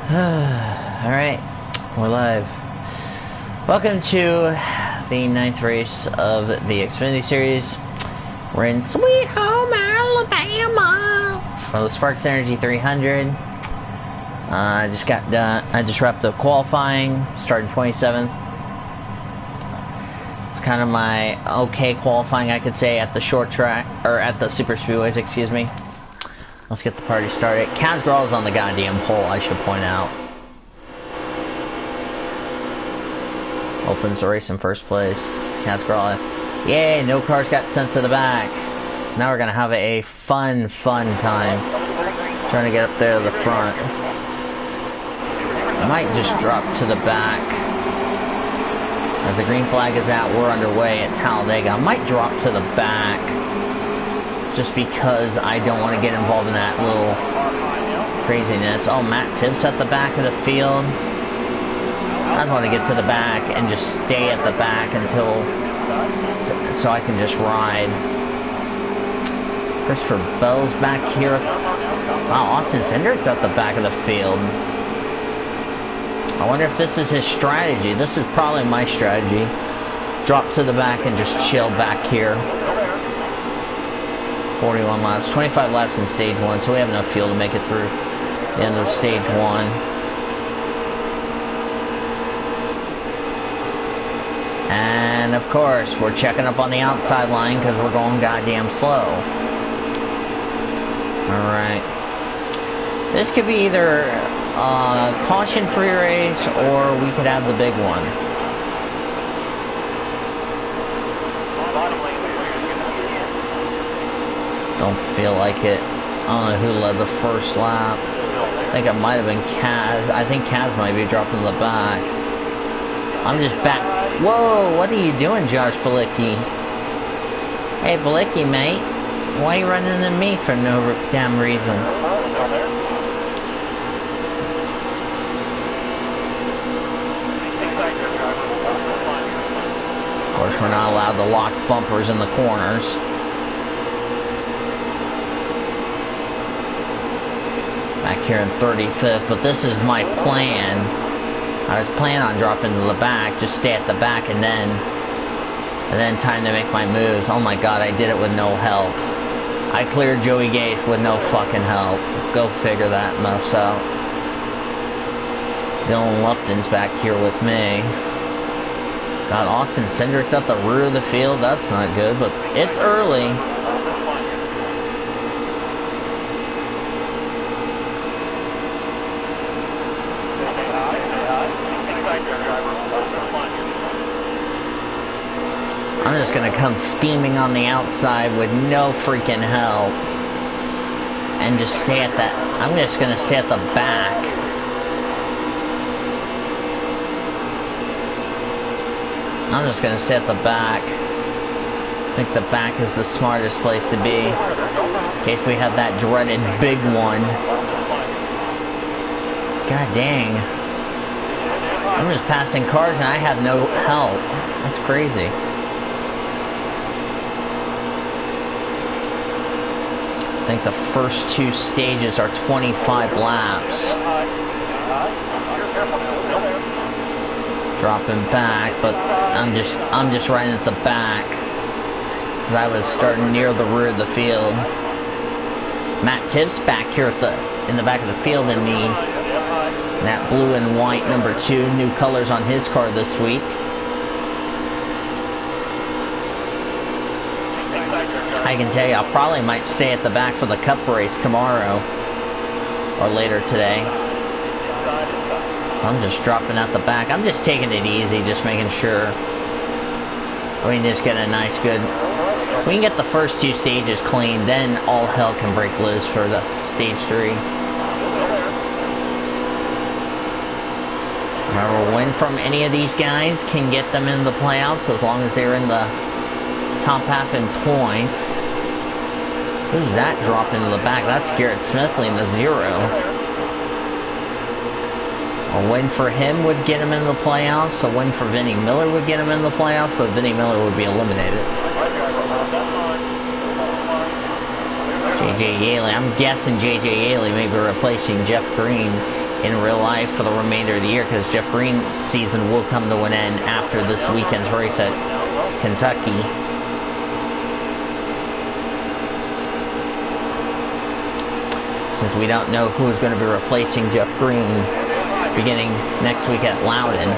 Alright, we're live. Welcome to the 9th race of the Xfinity series. We're in Sweet Home Alabama for the Sparks Energy 300. I just got done. I just wrapped up qualifying, starting 27th. It's kind of my okay qualifying, I could say, at the short track, or at the super speedways, excuse me. Let's get the party started. Casgrall's on the goddamn pole, I should point out. Opens the race in first place. Casgrall. Yay, no cars got sent to the back. Now we're gonna have a fun time. Trying to get up there to the front. I might just drop to the back. As the green flag is out, we're underway at Talladega. I might drop to the back. Just because I don't want to get involved in that little craziness. Oh, Matt Tibbs at the back of the field. I want to get to the back and just stay at the back until so I can just ride. Christopher Bell's back here. Wow, Austin Cindric's at the back of the field. I wonder if this is his strategy. This is probably my strategy. Drop to the back and just chill back here. 41 laps, 25 laps in stage 1, so we have enough fuel to make it through the end of stage 1. And of course, we're checking up on the outside line because we're going goddamn slow. Alright. This could be either a caution-free race or we could have the big one. Don't feel like it. I don't know who led the first lap. I think it might have been Kaz. I think Kaz might be dropping to the back. I'm just back. Whoa, what are you doing, Josh Balicki? Hey, Balicki, mate. Why are you running into me for no damn reason? Of course, we're not allowed to lock bumpers in the corners. Back here in 35th, but this is my plan. I was planning on dropping to the back, just stay at the back, and then time to make my moves. Oh my god, I did it with no help. I cleared Joey Gase with no fucking help. Go figure that mess out. Dylan Lupton's back here with me. God, Austin Cindric's at the rear of the field. That's not good, but it's early. I'm just gonna come steaming on the outside with no freaking help. And just stay at that. I'm just gonna stay at the back. I'm just gonna stay at the back. I think the back is the smartest place to be. In case we have that dreaded big one. God dang. I'm just passing cars and I have no help. That's crazy. I think the first two stages are 25 laps. Dropping back, but I'm just riding at the back because I was starting near the rear of the field. Matt Tibbs back here in the back of the field in that blue and white number 2, new colors on his car this week. I can tell you, I probably might stay at the back for the Cup race tomorrow or later today. So I'm just dropping out the back. I'm just taking it easy, just making sure we can just get a nice good. We can get the first 2 stages clean, then all hell can break loose for the stage 3. Remember, win from any of these guys can get them in the playoffs as long as they're in the top half in points. Who's that dropping to the back? That's Garrett Smithley in the 0. A win for him would get him in the playoffs. A win for Vinnie Miller would get him in the playoffs, but Vinnie Miller would be eliminated. J.J. Yaley. I'm guessing J.J. Yaley may be replacing Jeff Green in real life for the remainder of the year, because Jeff Green's season will come to an end after this weekend's race at Kentucky. Since we don't know who is going to be replacing Jeff Green beginning next week at Loudon.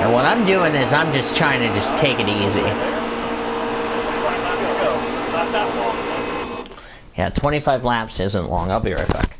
And what I'm doing is I'm just trying to just take it easy. Yeah, 25 laps isn't long. I'll be right back.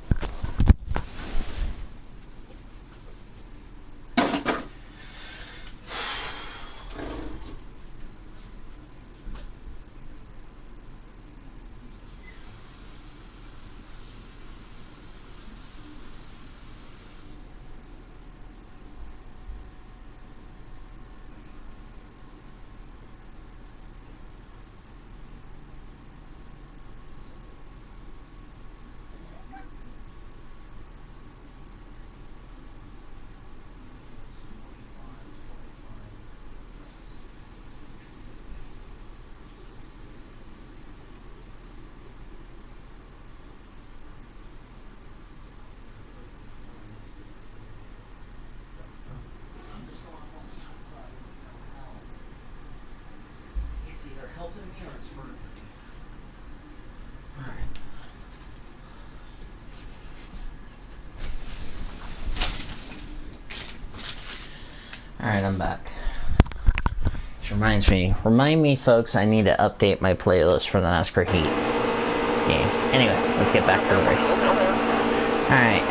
Alright, I'm back. Which remind me folks, I need to update my playlist for the NASCAR Heat games. Anyway, let's get back to the race. Alright.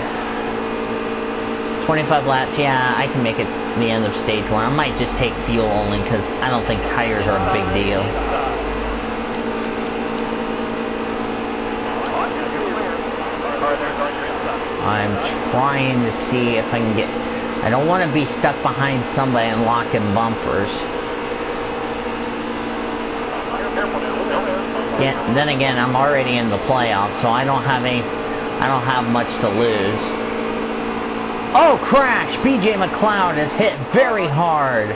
25 laps, yeah, I can make it to the end of stage 1. I might just take fuel only, because I don't think tires are a big deal. I'm trying to see if I can get... I don't want to be stuck behind somebody and locking bumpers. Then again, I'm already in the playoffs, so I don't have much to lose. Oh, crash! BJ McLeod is hit very hard.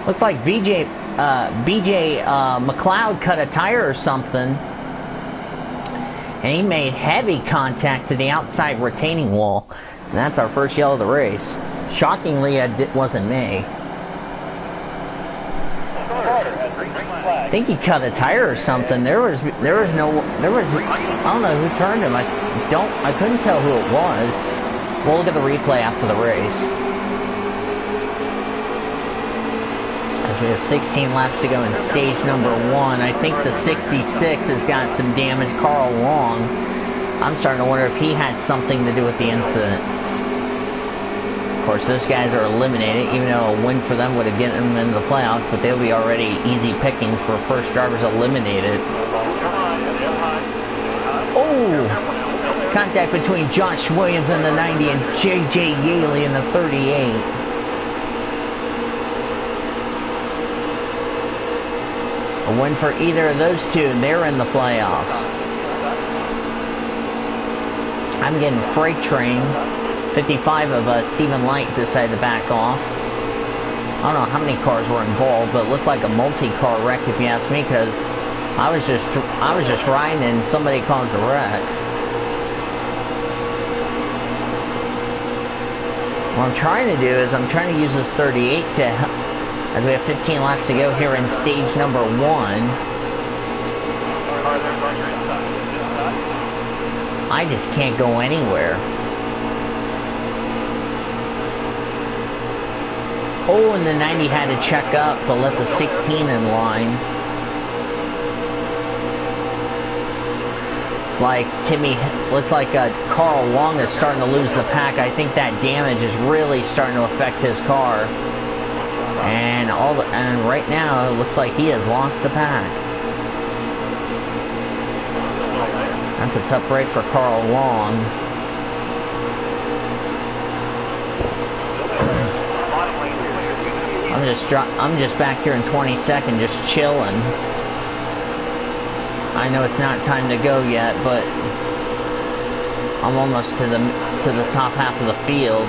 Looks like BJ McLeod cut a tire or something. And he made heavy contact to the outside retaining wall. And that's our first yellow of the race. Shockingly, it wasn't me. I think he cut a tire or something. I don't know who turned him. I couldn't tell who it was. We'll look at the replay after the race. As we have 16 laps to go in stage number 1. I think the 66 has got some damage. Carl Long. I'm starting to wonder if he had something to do with the incident. Of course, those guys are eliminated, even though a win for them would have gotten them into the playoffs, but they'll be already easy pickings for first drivers eliminated. Oh! Contact between Josh Williams in the 90 and J.J. Yaley in the 38. A win for either of those two, and they're in the playoffs. I'm getting freight train. 55 of Stephen Light decided to back off. I don't know how many cars were involved, but it looked like a multi-car wreck if you ask me, because I was just riding and somebody caused a wreck. What I'm trying to do is I'm trying to use this 38 to, as we have 15 laps to go here in stage number 1. I just can't go anywhere. Oh, and the 90 had to check up to let the 16 in line. It's like looks like Carl Long is starting to lose the pack. I think that damage is really starting to affect his car. And right now, it looks like he has lost the pack. That's a tough break for Carl Long. I'm just back here in 22nd, just chilling. I know it's not time to go yet, but I'm almost to the top half of the field.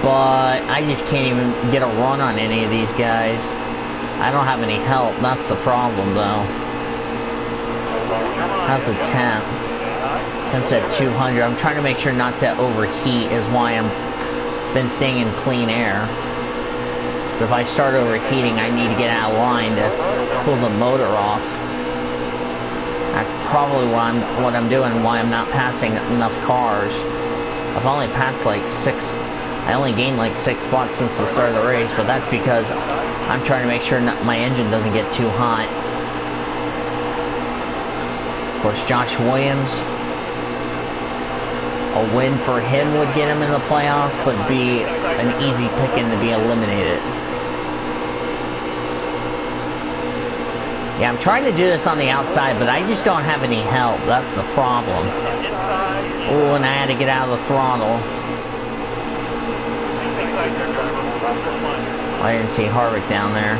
But I just can't even get a run on any of these guys. I don't have any help. That's the problem, though. How's the temp? Temp's at 200. I'm trying to make sure not to overheat is why I'm been staying in clean air. If I start overheating, I need to get out of line to cool the motor off. That's probably what I'm doing, why I'm not passing enough cars. I've only passed like 6. I only gained like 6 spots since the start of the race, but that's because I'm trying to make sure my engine doesn't get too hot. Of course, Josh Williams, a win for him would get him in the playoffs, but be an easy pick-in to be eliminated. Yeah, I'm trying to do this on the outside, but I just don't have any help. That's the problem. Oh, and I had to get out of the throttle. I didn't see Harvick down there.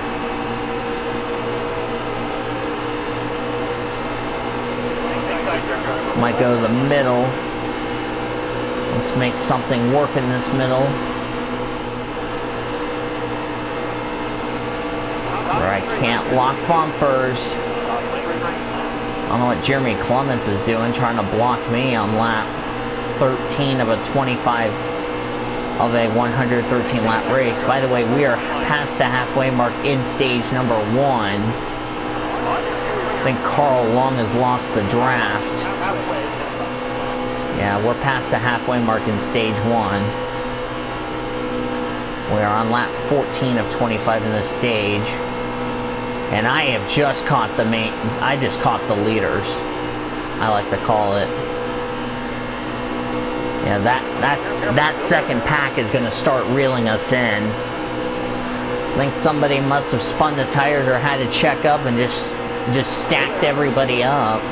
Might go to the middle. Let's make something work in this middle. Where I can't lock bumpers. I don't know what Jeremy Clements is doing, trying to block me on lap 13 of a 25 of a 113 lap race. By the way, we are past the halfway mark in stage number 1. I think Carl Long has lost the draft. Yeah, we're past the halfway mark in stage 1. We are on lap 14 of 25 in this stage. And I have just caught I just caught the leaders. I like to call it. Yeah, that second pack is going to start reeling us in. I think somebody must have spun the tires or had to check up and just stacked everybody up.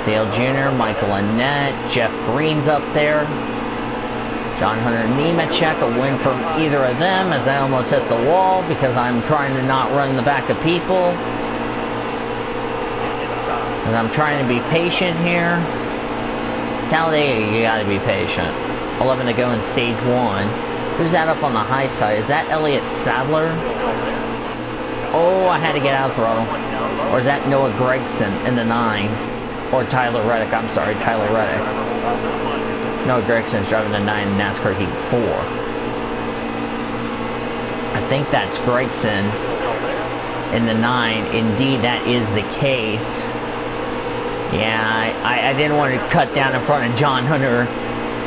Dale Jr., Michael Annette, Jeff Green's up there. John Hunter Nemechek, a win from either of them as I almost hit the wall because I'm trying to not run the back of people. And I'm trying to be patient here. Talladega, you gotta be patient. 11 to go in stage 1. Who's that up on the high side? Is that Elliott Sadler? Oh, I had to get out of throttle. Or is that Noah Gragson in the 9? Or Tyler Reddick, I'm sorry, Tyler Reddick. Noah Gregson's driving the 9 in NASCAR Heat 4. I think that's Gregson in the 9. Indeed, that is the case. Yeah, I didn't want to cut down in front of John Hunter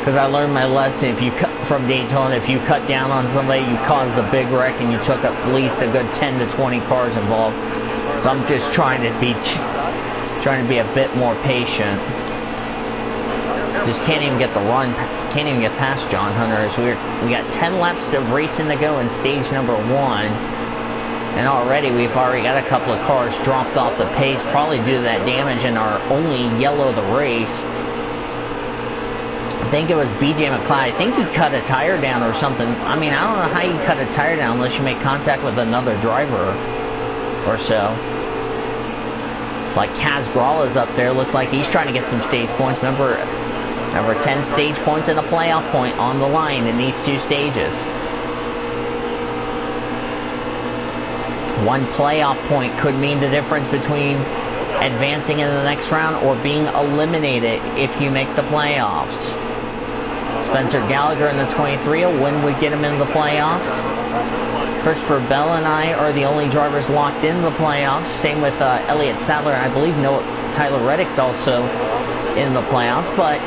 because I learned my lesson. If you cut from Daytona, if you cut down on somebody, you caused a big wreck and you took at least a good 10 to 20 cars involved. So I'm just trying to be a bit more patient. Just can't even get the run, can't even get past John Hunter. As we got 10 laps of racing to go in stage number 1, and we've already got a couple of cars dropped off the pace, probably due to that damage in our only yellow of the race. I think it was BJ McLeod. I think he cut a tire down or something. I mean, I don't know how you cut a tire down unless you make contact with another driver or so. Like Kaz Gralla is up there. Looks like he's trying to get some stage points. Remember 10 stage points and a playoff point on the line in these 2 stages. One playoff point could mean the difference between advancing in the next round or being eliminated if you make the playoffs. Spencer Gallagher in the 23, a win would get him into the playoffs. Christopher Bell and I are the only drivers locked in the playoffs. Same with Elliott Sadler. I believe Tyler Reddick's also in the playoffs, but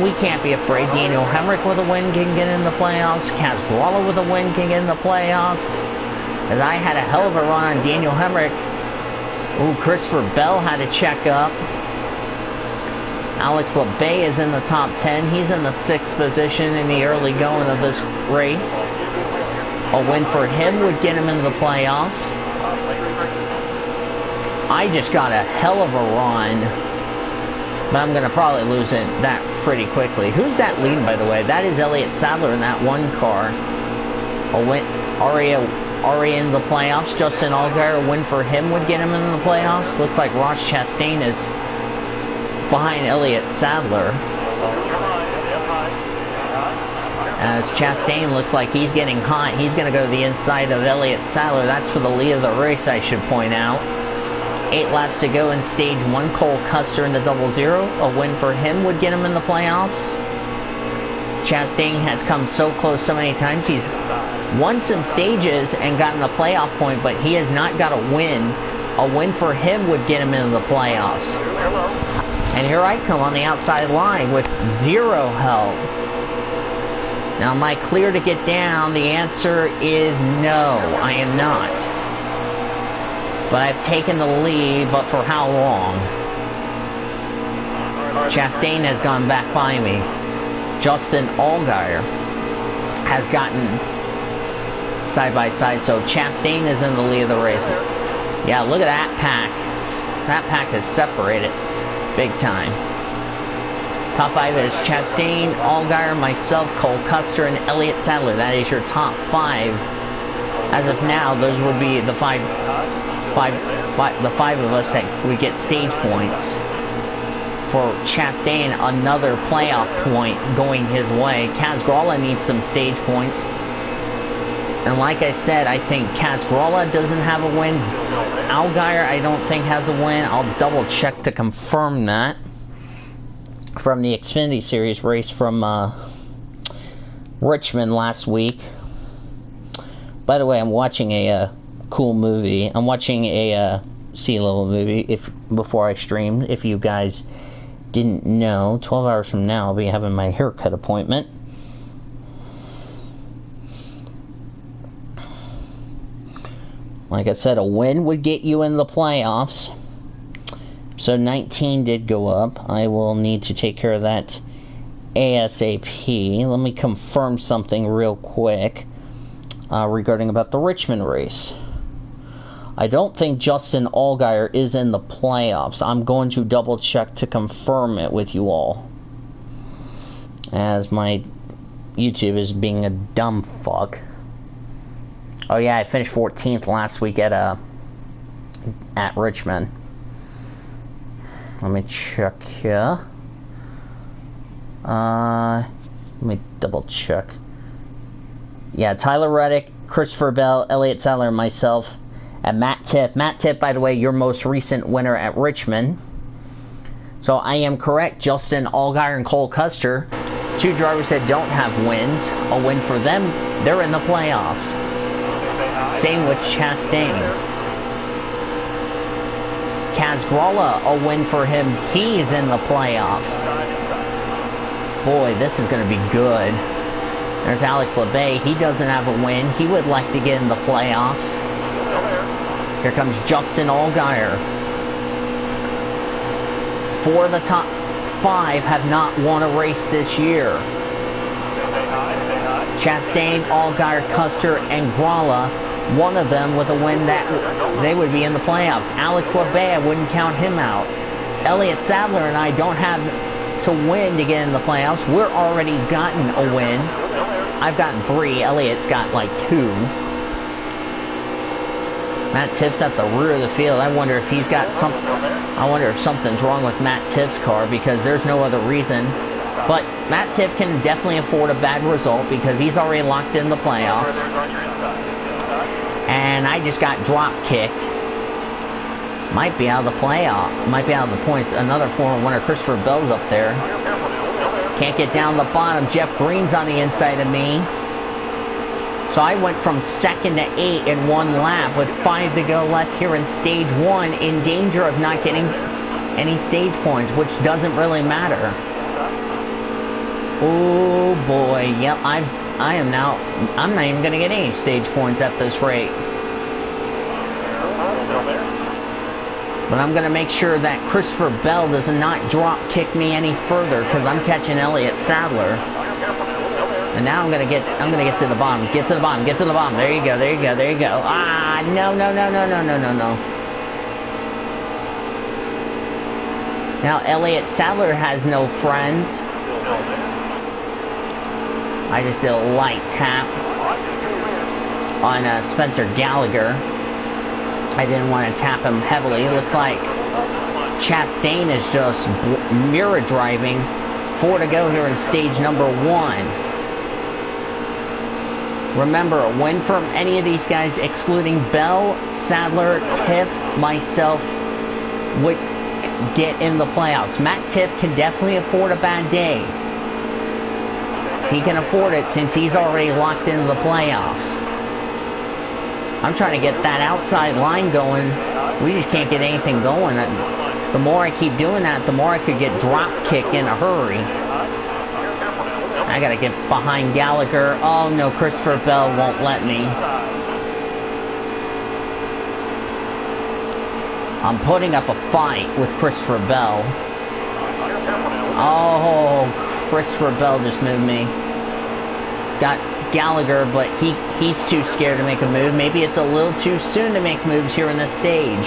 we can't be afraid. Daniel Hemrick with a win can get in the playoffs. Kaz Gralla with a win can get in the playoffs. As I had a hell of a run on Daniel Hemrick. Ooh, Christopher Bell had to check up. Alex LeBay is in the top 10. He's in the 6th position in the early going of this race. A win for him would get him into the playoffs. I just got a hell of a run, but I'm going to probably lose that pretty quickly. Who's that leading, by the way? That is Elliott Sadler in that 1 car. A win, already in the playoffs. Justin Allgaier, a win for him would get him into the playoffs. Looks like Ross Chastain is behind Elliott Sadler. As Chastain looks like he's getting hot. He's going to go to the inside of Elliott Sadler. That's for the lead of the race, I should point out. 8 laps to go in stage 1. Cole Custer in the 00. A win for him would get him in the playoffs. Chastain has come so close so many times. He's won some stages and gotten a playoff point, but he has not got a win. A win for him would get him into the playoffs. And here I come on the outside line with 0 help. Now, am I clear to get down? The answer is no, I am not. But I've taken the lead, but for how long? Chastain has gone back by me. Justin Allgaier has gotten side by side, so Chastain is in the lead of the race. Yeah, look at that pack. That pack is separated big time. Top 5 is Chastain, Allgaier, myself, Cole Custer, and Elliott Sadler. That is your top 5. As of now, those would be the five of us that would get stage points. For Chastain, another playoff point going his way. Kaz Gralla needs some stage points. And like I said, I think Kaz Gralla doesn't have a win. Allgaier, I don't think has a win. I'll double check to confirm that. From the Xfinity Series race from Richmond last week. By the way, I'm watching a cool movie. I'm watching a sea level movie before I stream. If you guys didn't know, 12 hours from now I'll be having my haircut appointment. Like I said, a win would get you in the playoffs. So 19 did go up. I will need to take care of that ASAP. Let me confirm something real quick regarding about the Richmond race. I don't think Justin Allgaier is in the playoffs. I'm going to double check to confirm it with you all, as my YouTube is being a dumb fuck. Oh yeah, I finished 14th last week at Richmond. Let me check here. Let me double check. Yeah, Tyler Reddick, Christopher Bell, Elliott Sadler, and myself, and Matt Tiff. Matt Tiff, by the way, your most recent winner at Richmond. So I am correct. Justin Allgaier and Cole Custer, 2 drivers that don't have wins. A win for them, they're in the playoffs. Same with Chastain. Kaz Gralla, a win for him. He's in the playoffs. Boy, this is going to be good. There's Alex LeBay. He doesn't have a win. He would like to get in the playoffs. Here comes Justin Allgaier. 4 of the top 5 have not won a race this year. Chastain, Allgaier, Custer, and Gralla. One of them with a win that they would be in the playoffs. Alex LeBay, I wouldn't count him out. Elliott Sadler and I don't have to win to get in the playoffs. We're already gotten a win. I've gotten 3. Elliott's got like 2. Matt Tiff's at the rear of the field. I wonder if he's got some. I wonder if something's wrong with Matt Tiff's car, because there's no other reason. But Matt Tiff can definitely afford a bad result because he's already locked in the playoffs. And I just got drop kicked. Might be out of the playoff. Might be out of the points. Another former winner, Christopher Bell's up there. Can't get down the bottom. Jeff Green's on the inside of me. So I went from 2nd to 8 in 1 lap with 5 to go left here in stage 1, in danger of not getting any stage points, which doesn't really matter. Oh boy, yep, I'm not even going to get any stage points at this rate. But I'm going to make sure that Christopher Bell does not drop kick me any further, because I'm catching Elliott Sadler. And now I'm going to get to the bottom. Get to the bottom. Get to the bottom. There you go. There you go. There you go. Ah, no. Now Elliott Sadler has no friends. I just did a light tap on Spencer Gallagher. I didn't want to tap him heavily. It looks like Chastain is just mirror driving. 4 to go here in stage number 1. Remember, a win from any of these guys, excluding Bell, Sadler, Tiff, myself, would get in the playoffs. Matt Tiff can definitely afford a bad day. He can afford it since he's already locked into the playoffs. I'm trying to get that outside line going. We just can't get anything going. The more I keep doing that, the more I could get drop kicked in a hurry. I gotta get behind Gallagher. Oh no, Christopher Bell won't let me. I'm putting up a fight with Christopher Bell. Oh, Christopher Bell just moved me. Got Gallagher, but he's too scared to make a move. Maybe it's a little too soon to make moves here in this stage.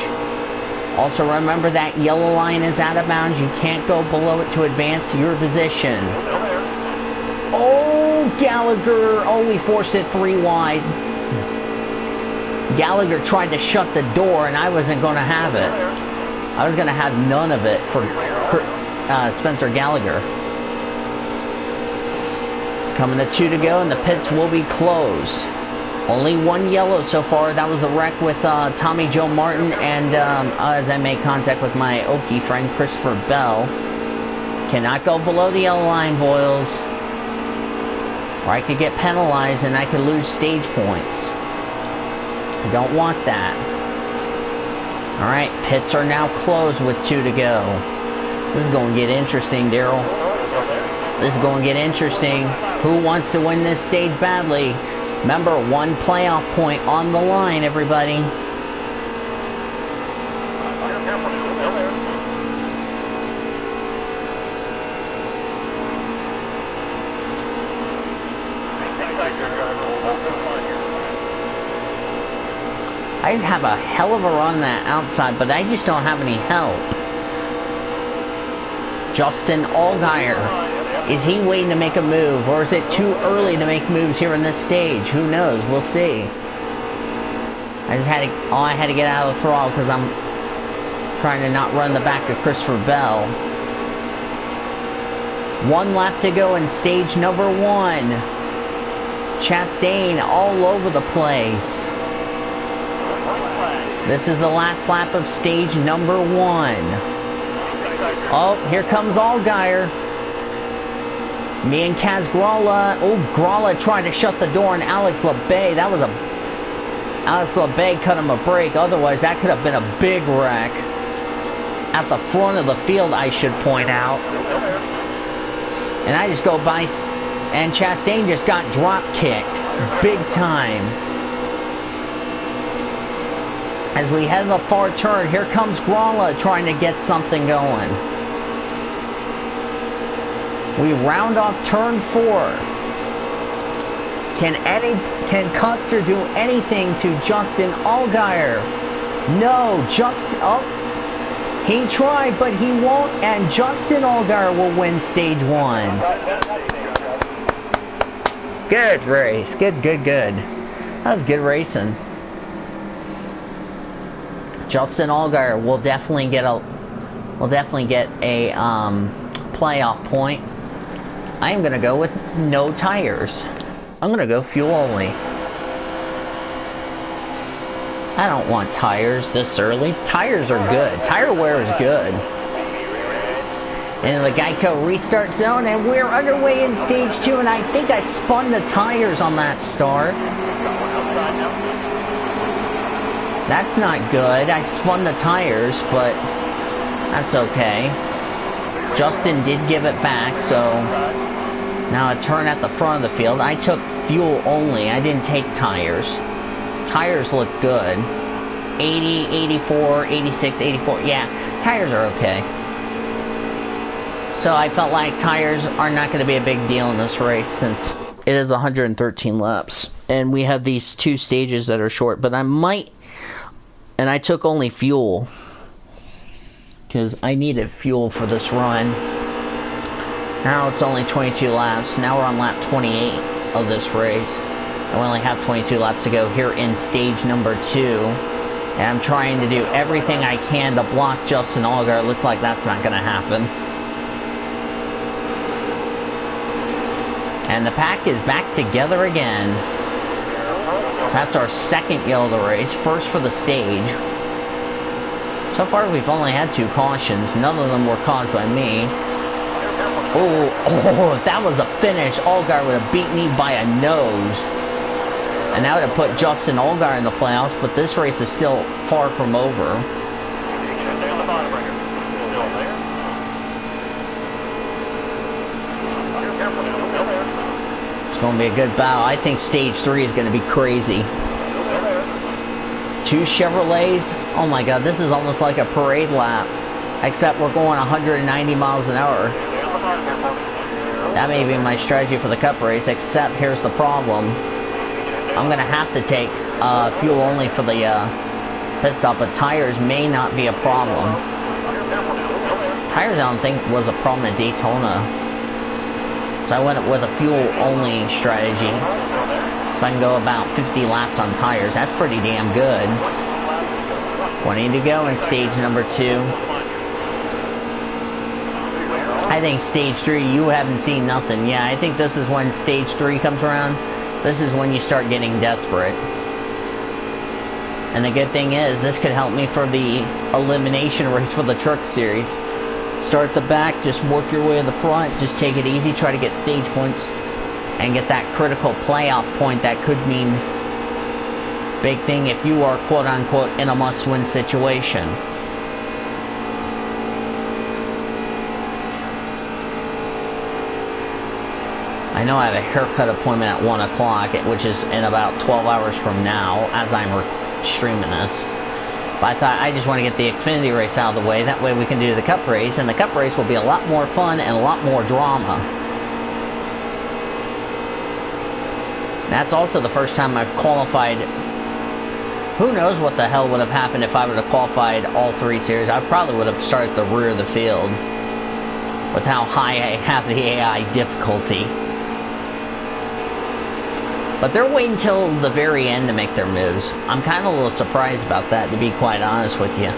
Also remember that yellow line is out of bounds. You can't go below it to advance your position. Oh, Gallagher. Oh, we forced it 3 wide. Gallagher tried to shut the door, and I wasn't going to have it. I was going to have none of it for Spencer Gallagher. Coming to 2 to go, and the pits will be closed. Only 1 yellow so far. That was the wreck with Tommy Joe Martin, and as I made contact with my Okie friend, Christopher Bell. Cannot go below the yellow line, boys. Or I could get penalized, and I could lose stage points. I don't want that. Alright, pits are now closed with 2 to go. This is going to get interesting, Daryl. This is going to get interesting. Who wants to win this stage badly? Remember, 1 playoff point on the line, everybody. I just have a hell of a run that outside, but I just don't have any help. Justin Allgaier. Is he waiting to make a move, or is it too early to make moves here in this stage? Who knows? We'll see. I had to get out of the throttle because I'm trying to not run the back of Christopher Bell. 1 lap to go in stage number 1. Chastain all over the place. This is the last lap of stage number 1. Oh, here comes Allgaier. Me and Kaz Gralla. Oh, Gralla tried to shut the door on Alex LeBay. Alex LeBay cut him a break. Otherwise, that could have been a big wreck. At the front of the field, I should point out. And I just go by, and Chastain just got drop kicked. Big time. As we head the far turn, here comes Gralla trying to get something going. We round off turn 4. Can Custer do anything to Justin Allgaier? No, he tried, but he won't, and Justin Allgaier will win stage 1. Good race. Good. That was good racing. Justin Allgaier will definitely get a playoff point. I am going to go with no tires. I'm going to go fuel only. I don't want tires this early. Tires are good. Tire wear is good. And the Geico restart zone, and we're underway in stage 2, and I think I spun the tires on that start. That's not good. I spun the tires, but that's okay. Justin did give it back, so now a turn at the front of the field. I took fuel only. I didn't take tires. Tires look good. 80, 84, 86, 84. Yeah, tires are okay. So I felt like tires are not going to be a big deal in this race since it is 113 laps. And we have these 2 stages that are short, but I might... And I took only fuel because I needed fuel for this run. Now it's only 22 laps. Now we're on lap 28 of this race. I only have 22 laps to go here in stage number 2. And I'm trying to do everything I can to block Justin Allgaier. It looks like that's not going to happen. And the pack is back together again. That's our second yellow of the race, first for the stage. So far we've only had 2 cautions, none of them were caused by me. Oh, if that was a finish, Allgaier would have beat me by a nose. And that would have put Justin Allgaier in the playoffs, but this race is still far from over. It's going to be a good battle. I think stage 3 is going to be crazy. 2 Chevrolets. Oh my god, this is almost like a parade lap. Except we're going 190 miles an hour. That may be my strategy for the Cup race, except here's the problem. I'm going to have to take fuel only for the pit stop, but tires may not be a problem. Tires I don't think was a problem at Daytona. So I went with a fuel only strategy. So I can go about 50 laps on tires. That's pretty damn good. 20 to go in stage number 2. I think stage 3, you haven't seen nothing. Yeah, I think this is when stage 3 comes around. This is when you start getting desperate. And the good thing is, this could help me for the elimination race for the Truck Series. Start at the back, just work your way to the front, just take it easy, try to get stage points, and get that critical playoff point that could mean big thing if you are quote-unquote in a must-win situation. I know I have a haircut appointment at 1 o'clock, which is in about 12 hours from now, as I'm streaming this. But I thought I just want to get the Xfinity race out of the way, that way we can do the Cup race, and the Cup race will be a lot more fun and a lot more drama. That's also the first time I've qualified. Who knows what the hell would have happened if I would have qualified all 3 series. I probably would have started at the rear of the field with how high I have the AI difficulty. But they're waiting until the very end to make their moves. I'm kind of a little surprised about that, to be quite honest with you.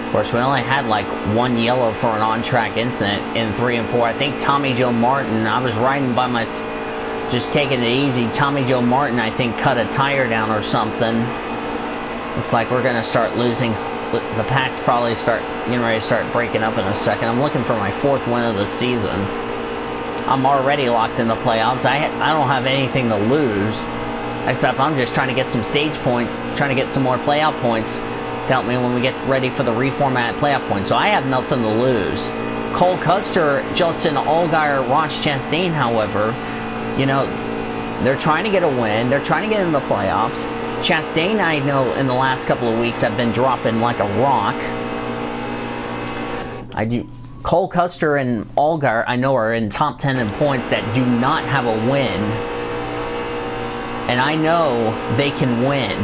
Of course, we only had like 1 yellow for an on-track incident in 3 and 4. I think Tommy Joe Martin, I was riding by my, just taking it easy. Tommy Joe Martin, I think, cut a tire down or something. Looks like we're going to start losing. The pack's probably getting ready to start breaking up in a second. I'm looking for my 4th win of the season. I'm already locked in the playoffs. I don't have anything to lose, except I'm just trying to get some stage points, trying to get some more playoff points to help me when we get ready for the reformatted playoff points. So I have nothing to lose. Cole Custer, Justin Allgaier, Ross Chastain, however, you know, they're trying to get a win. They're trying to get in the playoffs. Chastain, I know, in the last couple of weeks have been dropping like a rock. Cole Custer and Allgaier, I know, are in top 10 in points that do not have a win. And I know they can win.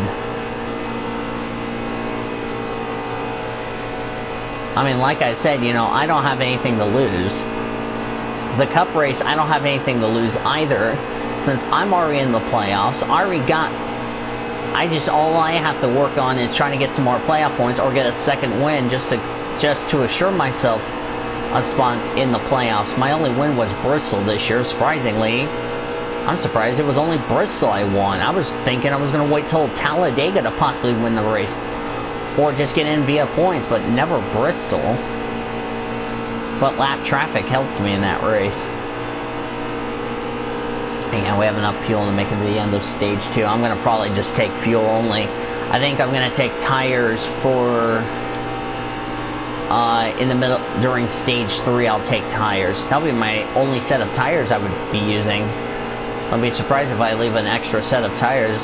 I mean, like I said, you know, I don't have anything to lose. The Cup race, I don't have anything to lose either, since I'm already in the playoffs. All I have to work on is trying to get some more playoff points or get a second win just to assure myself a spot in the playoffs. My only win was Bristol this year, surprisingly. I'm surprised it was only Bristol I won. I was thinking I was going to wait till Talladega to possibly win the race, or just get in via points, but never Bristol. But lap traffic helped me in that race. Yeah, we have enough fuel to make it to the end of stage 2. I'm going to probably just take fuel only. I think I'm going to take tires for in the middle. During stage 3, I'll take tires. That'll be my only set of tires I would be using. I'll be surprised if I leave an extra set of tires.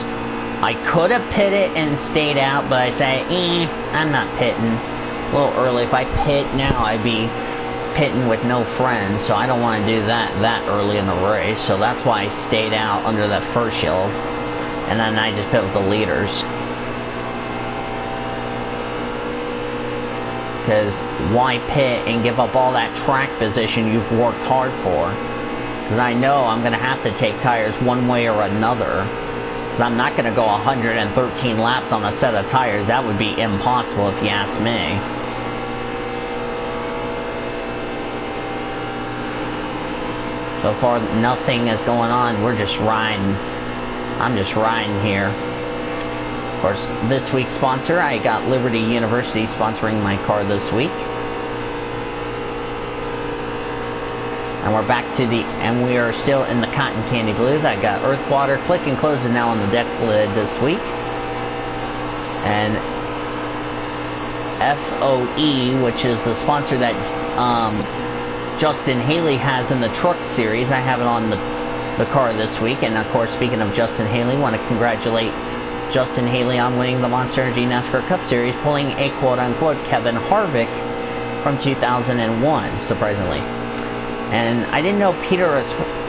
I could have pitted and stayed out, but I say, I'm not pitting. A little early. If I pit now, I'd be pitting with no friends, so I don't want to do that early in the race. So that's why I stayed out under that first yellow, and then I just pit with the leaders. Because why pit and give up all that track position you've worked hard for? Because I know I'm going to have to take tires one way or another. Because I'm not going to go 113 laps on a set of tires. That would be impossible if you ask me. So far, nothing is going on. We're just riding. I'm just riding here. Of course, this week's sponsor, I got Liberty University sponsoring my car this week. And we're back to and we are still in the cotton candy blue. I got Earth Water. Click and Close is now on the deck lid this week. And FOE, which is the sponsor that Justin Haley has in the truck series. I have it on the car this week. And of course, speaking of Justin Haley, I want to congratulate Justin Haley on winning the Monster Energy NASCAR Cup Series, pulling a quote-unquote Kevin Harvick from 2001, surprisingly. And I didn't know Peter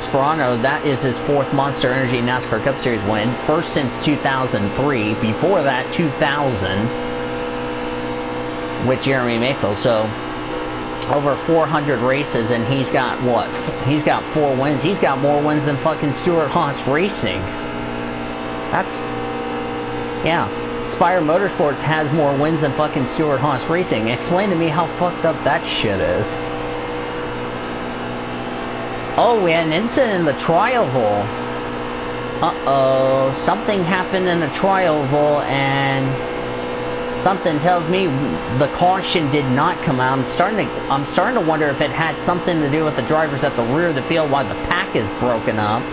Sperano, that is his fourth Monster Energy NASCAR Cup Series win, first since 2003, before that 2000 with Jeremy Mayfield. So over 400 races, and he's got what? He's got 4 wins. He's got more wins than fucking Stewart-Haas Racing. That's, yeah. Spire Motorsports has more wins than fucking Stewart-Haas Racing. Explain to me how fucked up that shit is. Oh, we had an incident in the Trioval. Uh-oh. Something happened in the Trioval, and something tells me the caution did not come out. I'm starting to wonder if it had something to do with the drivers at the rear of the field while the pack is broken up.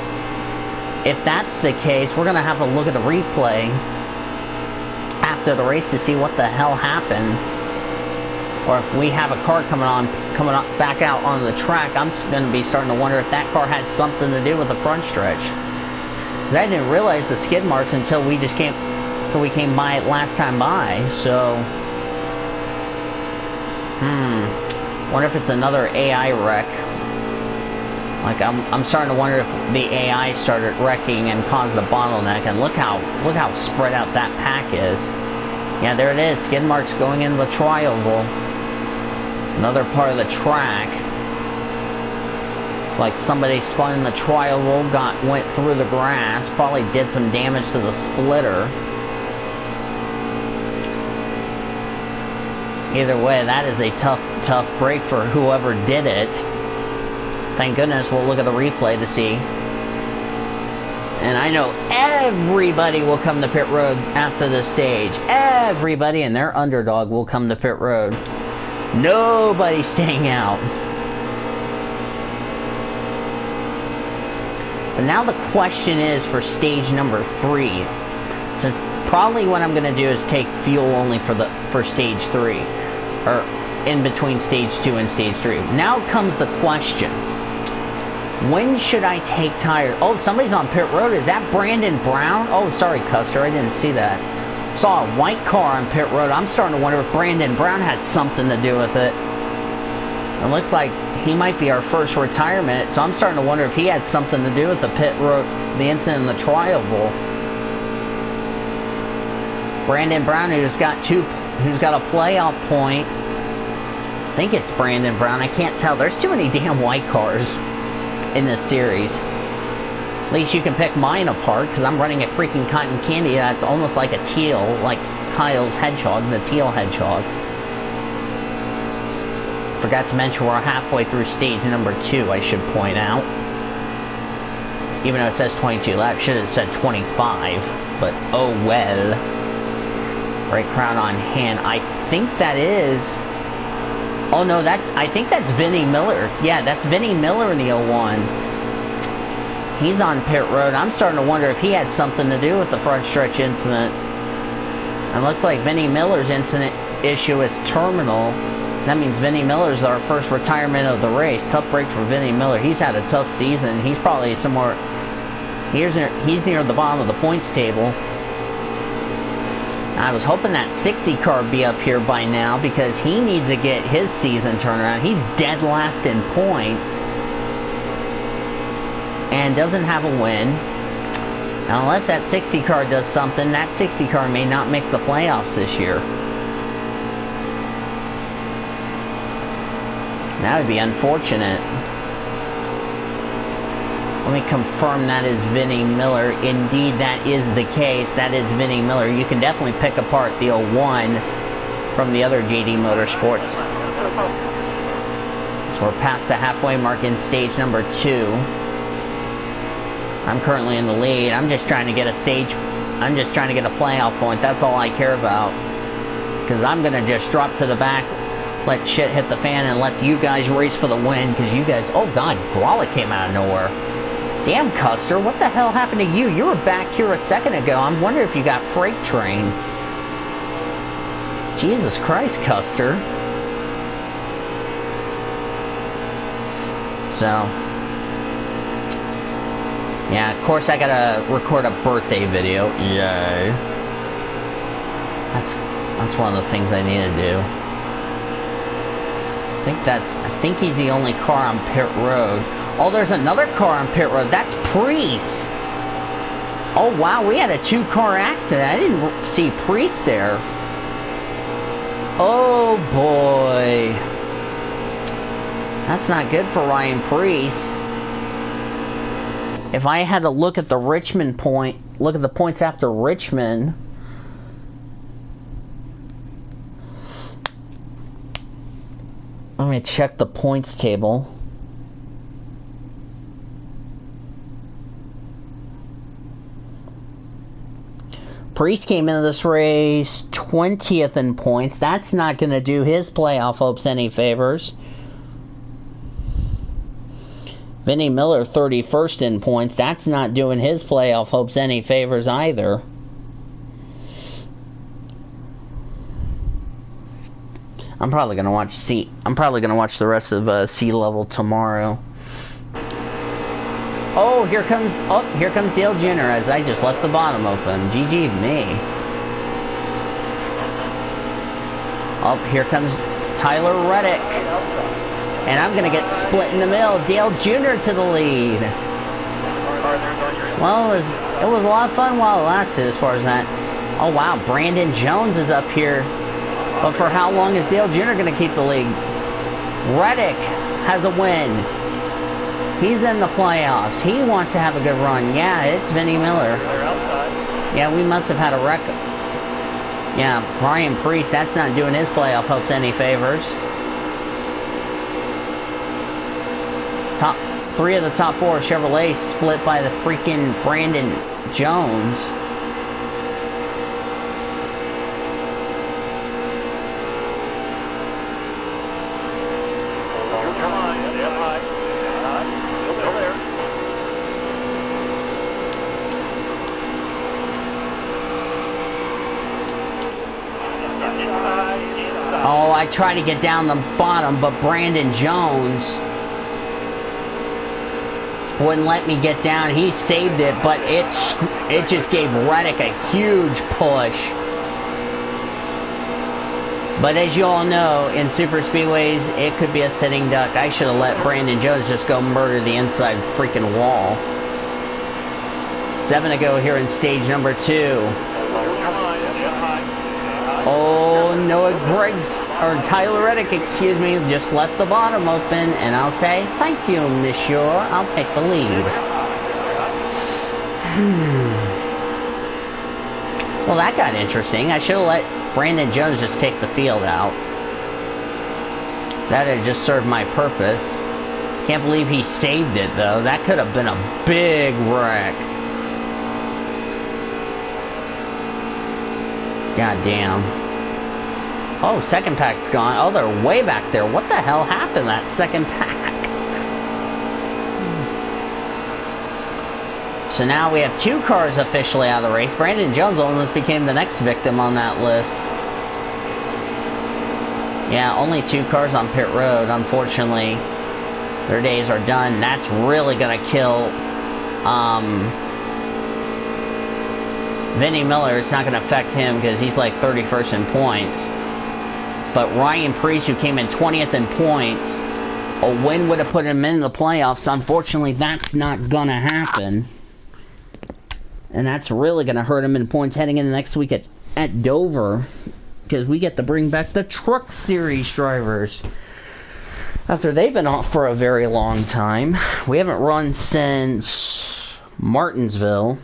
If that's the case, we're going to have to look at the replay after the race to see what the hell happened. Or if we have a car coming back out on the track, I'm going to be starting to wonder if that car had something to do with the front stretch. Because I didn't realize the skid marks until we came by it last time by. So, wonder if it's another AI wreck. Like I'm starting to wonder if the AI started wrecking and caused the bottleneck. And look how spread out that pack is. Yeah, there it is. Skid marks going into the Trioval. Another part of the track. It's like somebody spun in the Trioval, went through the grass, probably did some damage to the splitter. Either way, that is a tough break for whoever did it. Thank goodness we'll look at the replay to see. And I know everybody will come to pit road after this stage. Everybody and their underdog will come to pit road. Nobody's staying out. But now the question is for stage number 3. Since probably what I'm going to do is take fuel only for stage 3. Or in between stage 2 and stage 3. Now comes the question. When should I take tires? Oh, somebody's on pit road. Is that Brandon Brown? Oh, sorry, Custer. I didn't see that. Saw a white car on pit road. I'm starting to wonder if Brandon Brown had something to do with it. It looks like he might be our first retirement. So I'm starting to wonder if he had something to do with the pit road, the incident in the Trioval. Brandon Brown, who's got a playoff point. I think it's Brandon Brown. I can't tell. There's too many damn white cars in this series. At least you can pick mine apart, because I'm running a freaking cotton candy that's almost like a teal, like Kyle's hedgehog, the teal hedgehog. Forgot to mention we're halfway through stage number 2, I should point out. Even though it says 22 laps, should have said 25, but oh well. Right crown on hand. I think that is... Oh no, I think that's Vinnie Miller. Yeah, that's Vinnie Miller in the 01. He's on pit road. I'm starting to wonder if he had something to do with the front stretch incident. And looks like Vinnie Miller's incident issue is terminal. That means Vinnie Miller's our first retirement of the race. Tough break for Vinnie Miller. He's had a tough season. He's probably somewhere... He's near the bottom of the points table. I was hoping that 60 car would be up here by now, because he needs to get his season turned around. He's dead last in points and doesn't have a win. Now, unless that 60 car does something, that 60 car may not make the playoffs this year. That would be unfortunate. Let me confirm that is Vinnie Miller. Indeed, that is the case. That is Vinnie Miller. You can definitely pick apart the 01 from the other JD Motorsports. So we're past the halfway mark in stage number 2. I'm currently in the lead. I'm just trying to get a playoff point. That's all I care about. Because I'm going to just drop to the back, let shit hit the fan, and let you guys race for the win. Because you guys... Oh, God. Grolic came out of nowhere. Damn, Custer. What the hell happened to you? You were back here a second ago. I'm wondering if you got freight trained. Jesus Christ, Custer. So... Yeah, of course I gotta record a birthday video. Yay. That's one of the things I need to do. I think he's the only car on pit road. Oh, there's another car on pit road. That's Priest. Oh wow, we had a 2-car accident. I didn't see Priest there. Oh boy. That's not good for Ryan Priest. If I had to look at the Richmond point, look at the points after Richmond. Let me check the points table. Priest came into this race 20th in points. That's not going to do his playoff hopes any favors. Vinnie Miller, 31st in points. That's not doing his playoff hopes any favors either. I'm probably gonna watch the rest of Sea Level tomorrow. Oh, here comes Dale Jr. as I just left the bottom open. GG me. Oh, here comes Tyler Reddick. And I'm going to get split in the middle. Dale Jr. to the lead. Well, it was a lot of fun while it lasted as far as that. Oh, wow. Brandon Jones is up here. But for how long is Dale Jr. going to keep the lead? Reddick has a win. He's in the playoffs. He wants to have a good run. Yeah, it's Vinnie Miller. Yeah, we must have had a wreck. Yeah, Ryan Priest, that's not doing his playoff hopes any favors. Top 3 of the top 4 Chevrolets split by the freaking Brandon Jones. Oh, I tried to get down the bottom, but Brandon Jones wouldn't let me get down. He saved it, but it just gave Reddick a huge push. But as you all know, in super speedways, it could be a sitting duck. I should have let Brandon Jones just go murder the inside freaking wall. 7 to go here in stage number 2. Oh, Noah Briggs, or Tyler Reddick, excuse me, just left the bottom open, and I'll say, thank you, monsieur. I'll take the lead. Well, that got interesting. I should have let Brandon Jones just take the field out. That had just served my purpose. Can't believe he saved it, though. That could have been a big wreck. God damn. Oh, second pack's gone. Oh, they're way back there. What the hell happened to that second pack? So now we have 2 cars officially out of the race. Brandon Jones almost became the next victim on that list. Yeah, only 2 cars on pit road. Unfortunately, their days are done. That's really going to kill Vinnie Miller. It's not going to affect him because he's like 31st in points. But Ryan Priest, who came in 20th in points, a win would have put him in the playoffs. Unfortunately, that's not going to happen. And that's really going to hurt him in points heading into next week at Dover. Because we get to bring back the Truck Series drivers. After they've been off for a very long time. We haven't run since Martinsville.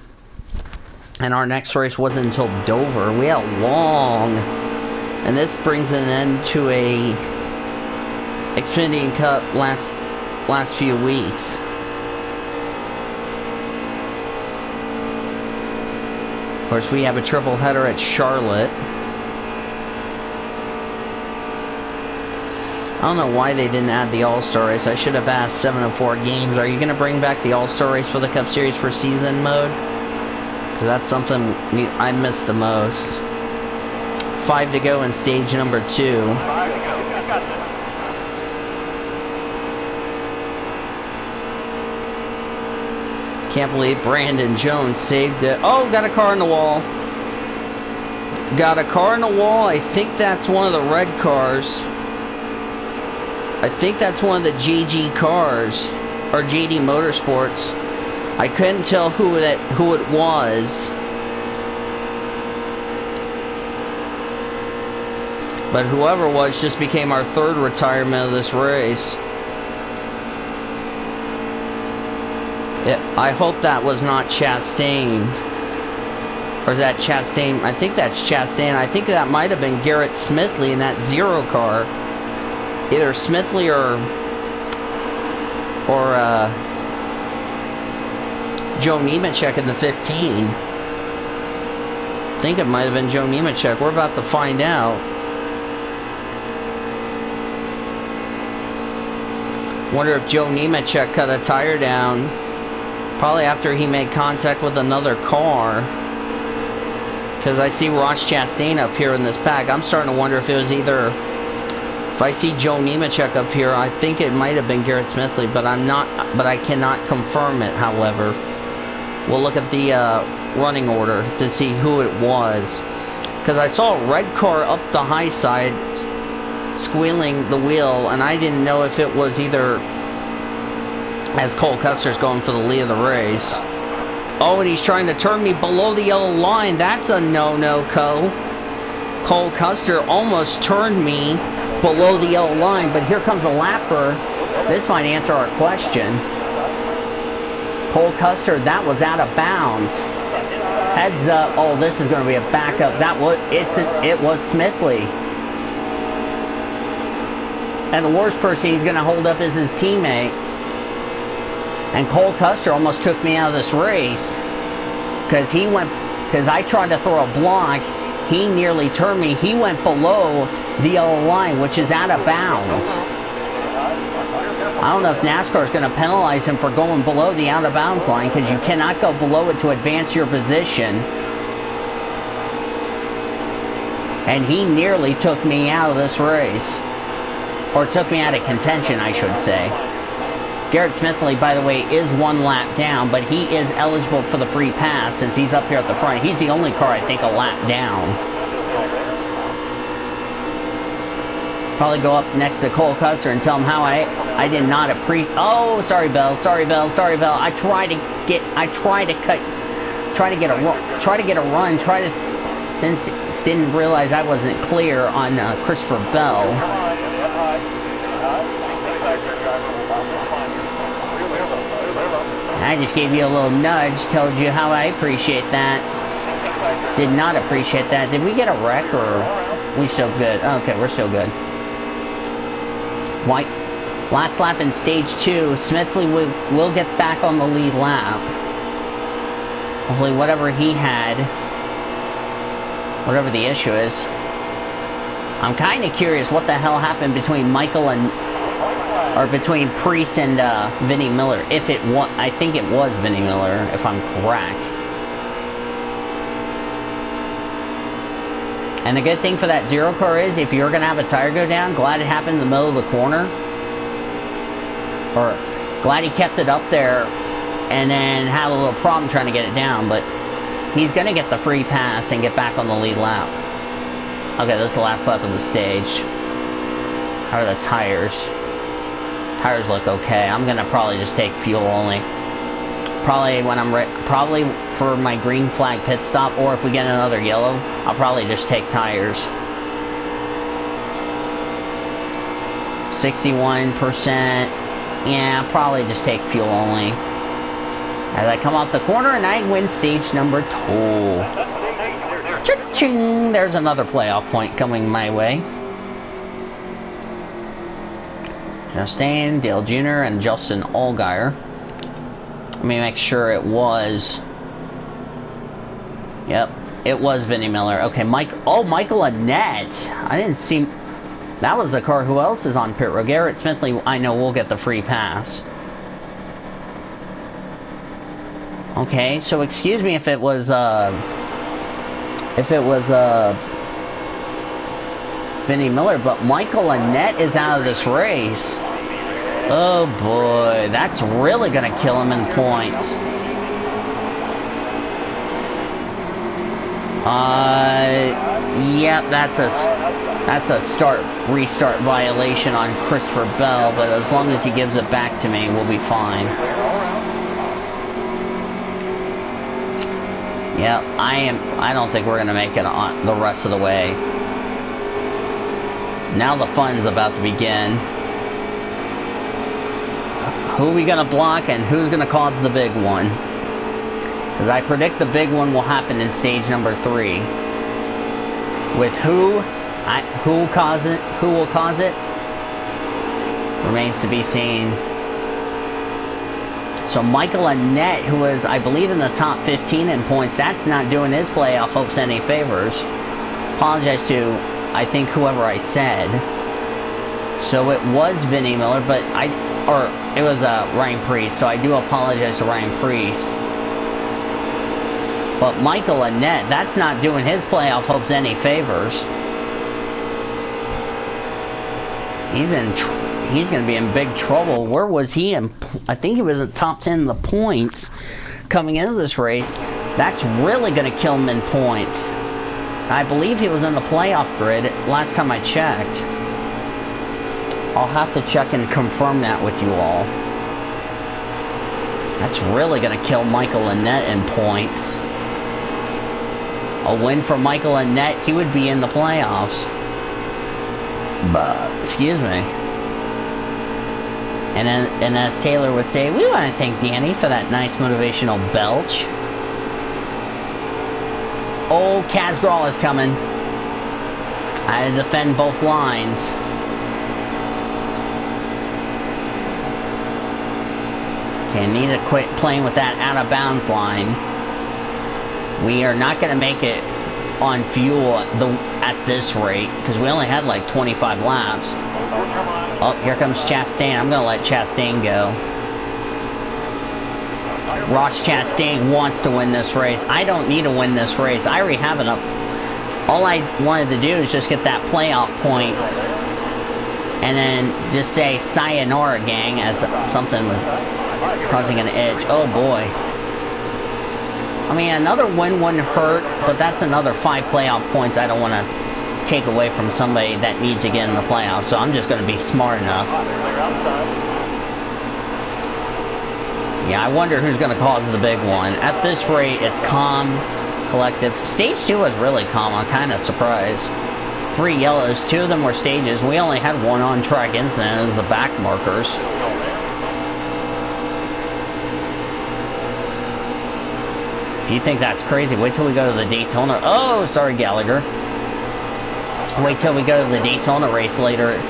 And our next race wasn't until Dover. We had a long... And this brings an end to a Xfinity Cup last few weeks. course, we have a triple header at Charlotte. I don't know why they didn't add the All-Star race. I should have asked 7 of 4 games. Are you going to bring back the All-Star race for the Cup Series for season mode? Because that's something I miss the most. 5 to go in stage number 2. Can't believe Brandon Jones saved it. Oh, got a car on the wall. Got a car on the wall. I think that's one of the red cars. I think that's one of the GG cars, or JD Motorsports. I couldn't tell who it was, but whoever it was just became our 3rd retirement of this race. I hope that was not Chastain, or is that Chastain? I think that's Chastain. I think that might have been Garrett Smithley in that 0 car. Either Smithley or Joe Nemechek in the 15. I think it might have been Joe Nemechek. We're about to find out. Wonder if Joe Nemechek cut a tire down. Probably after he made contact with another car. Because I see Ross Chastain up here in this pack. I'm starting to wonder if it was either... If I see Joe Nemechek up here, I think it might have been Garrett Smithley, but I cannot confirm it, however. We'll look at the running order to see who it was. Because I saw a red car up the high side squealing the wheel, and I didn't know if it was either as Cole Custer's going for the lead of the race. Oh, and he's trying to turn me below the yellow line. That's a no-no, Cole Custer almost turned me below the yellow line, but here comes a lapper. This might answer our question. Cole Custer, that was out of bounds. Heads up. Oh, this is going to be a backup. It was Smithley. And the worst person he's going to hold up is his teammate. And Cole Custer almost took me out of this race because I tried to throw a block. He nearly turned me. He went below the yellow line, which is out of bounds. I don't know if NASCAR is going to penalize him for going below the out of bounds line, because you cannot go below it to advance your position. And he nearly took me out of this race. Or took me out of contention, I should say. Garrett Smithley, by the way, is 1 lap down, but he is eligible for the free pass since he's up here at the front. He's the only car, I think, a lap down. Probably go up next to Cole Custer and tell him how I did not appreciate. Oh, sorry, Bell. I tried to get a run. Didn't realize I wasn't clear on Christopher Bell. I just gave you a little nudge, told you how I appreciate that. Did not appreciate that. Did we get a wreck, or we still good? Okay, we're still good. White. Last lap in stage 2. Smithley will get back on the lead lap. Hopefully whatever he had, whatever the issue is. I'm kind of curious what the hell happened between between Priest and Vinnie Miller. If it was, I think it was Vinnie Miller, if I'm correct. And the good thing for that 0 car is, if you're going to have a tire go down, glad it happened in the middle of the corner. Or, glad he kept it up there and then had a little problem trying to get it down. But he's going to get the free pass and get back on the lead lap. Okay, this is the last lap of the stage. How are the tires? Tires look okay. I'm going to probably just take fuel only. Probably when I'm probably for my green flag pit stop, or if we get another yellow, I'll probably just take tires. 61%. Yeah, probably just take fuel only. As I come off the corner and I win stage number 2. Cha-ching! There's another playoff point coming my way. Chastain, Dale Jr., and Justin Allgaier. Let me make sure it was. Yep. It was Vinnie Miller. Okay, Michael Annette. I didn't see... That was the car. Who else is on pit road? Garrett Smithley, I know, will get the free pass. Okay, so excuse me if it was Vinnie Miller, but Michael Annette is out of this race. Oh boy, that's really gonna kill him in points. Yep, that's a restart violation on Christopher Bell, but as long as he gives it back to me, we'll be fine. Yep, I don't think we're gonna make it on the rest of the way. Now the fun's about to begin. Who are we gonna block and who's gonna cause the big one? Because I predict the big one will happen in stage number 3. With who will cause it? Remains to be seen. So Michael Annette, who was, I believe, in the top 15 in points, that's not doing his playoff hopes any favors. Apologize to, I think, whoever I said. So it was Vinnie Miller, but it was Ryan Preece, so I do apologize to Ryan Preece. But Michael Annette, that's not doing his playoff hopes any favors. He's going to be in big trouble. Where was he in? I think he was in the top 10 in the points coming into this race. That's really going to kill him in points. I believe he was in the playoff grid last time I checked. I'll have to check and confirm that with you all. That's really going to kill Michael Annette in points. A win for Michael Annette, he would be in the playoffs. But, excuse me. And as Taylor would say, we want to thank Danny for that nice motivational belch. Oh, Kaz Grall is coming. I had to defend both lines. Okay, need to quit playing with that out of bounds line. We are not going to make it on fuel at this rate because we only had like 25 laps. Oh, here comes Chastain. I'm going to let Chastain go. Ross Chastain wants to win this race. I don't need to win this race. I already have enough. All I wanted to do is just get that playoff point and then just say sayonara, gang, as something was causing an edge. Oh boy. I mean, another win wouldn't hurt, but that's another 5 playoff points I don't want to take away from somebody that needs to get in the playoffs, so I'm just going to be smart enough. Yeah, I wonder who's going to cause the big one. At this rate, it's calm, collective. Stage 2 was really calm. I'm kind of surprised. 3 yellows, 2 of them were stages. We only had 1 on-track incident. It was the back markers. If you think that's crazy, wait till we go to the Daytona. Oh, sorry, Gallagher. Wait till we go to the Daytona race later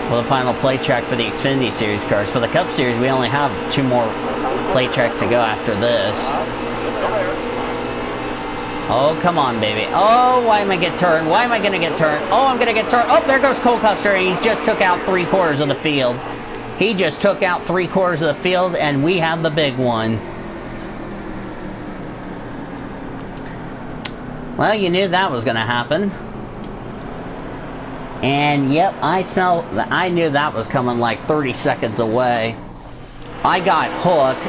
for the final play track for the Xfinity Series cars. For the Cup Series, we only have 2 more play tracks to go after this. Oh, come on, baby. Oh, why am I get turned? Why am I going to get turned? Oh, I'm going to get turned. Oh, there goes Cole Custer. He just took out 3/4 of the field. He just took out 3/4 of the field, and we have the big one. Well, you knew that was going to happen. And yep, I knew that was coming like 30 seconds away. I got hooked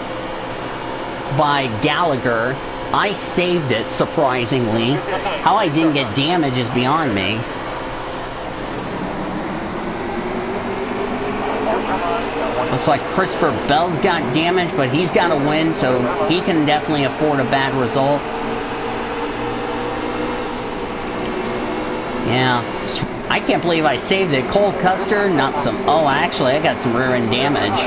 by Gallagher. I saved it, surprisingly. How I didn't get damage is beyond me. Looks like Christopher Bell's got damage, but he's got a win, so he can definitely afford a bad result. Yeah, I can't believe I saved it. Cole Custer, not some... Oh, actually, I got some rear-end damage.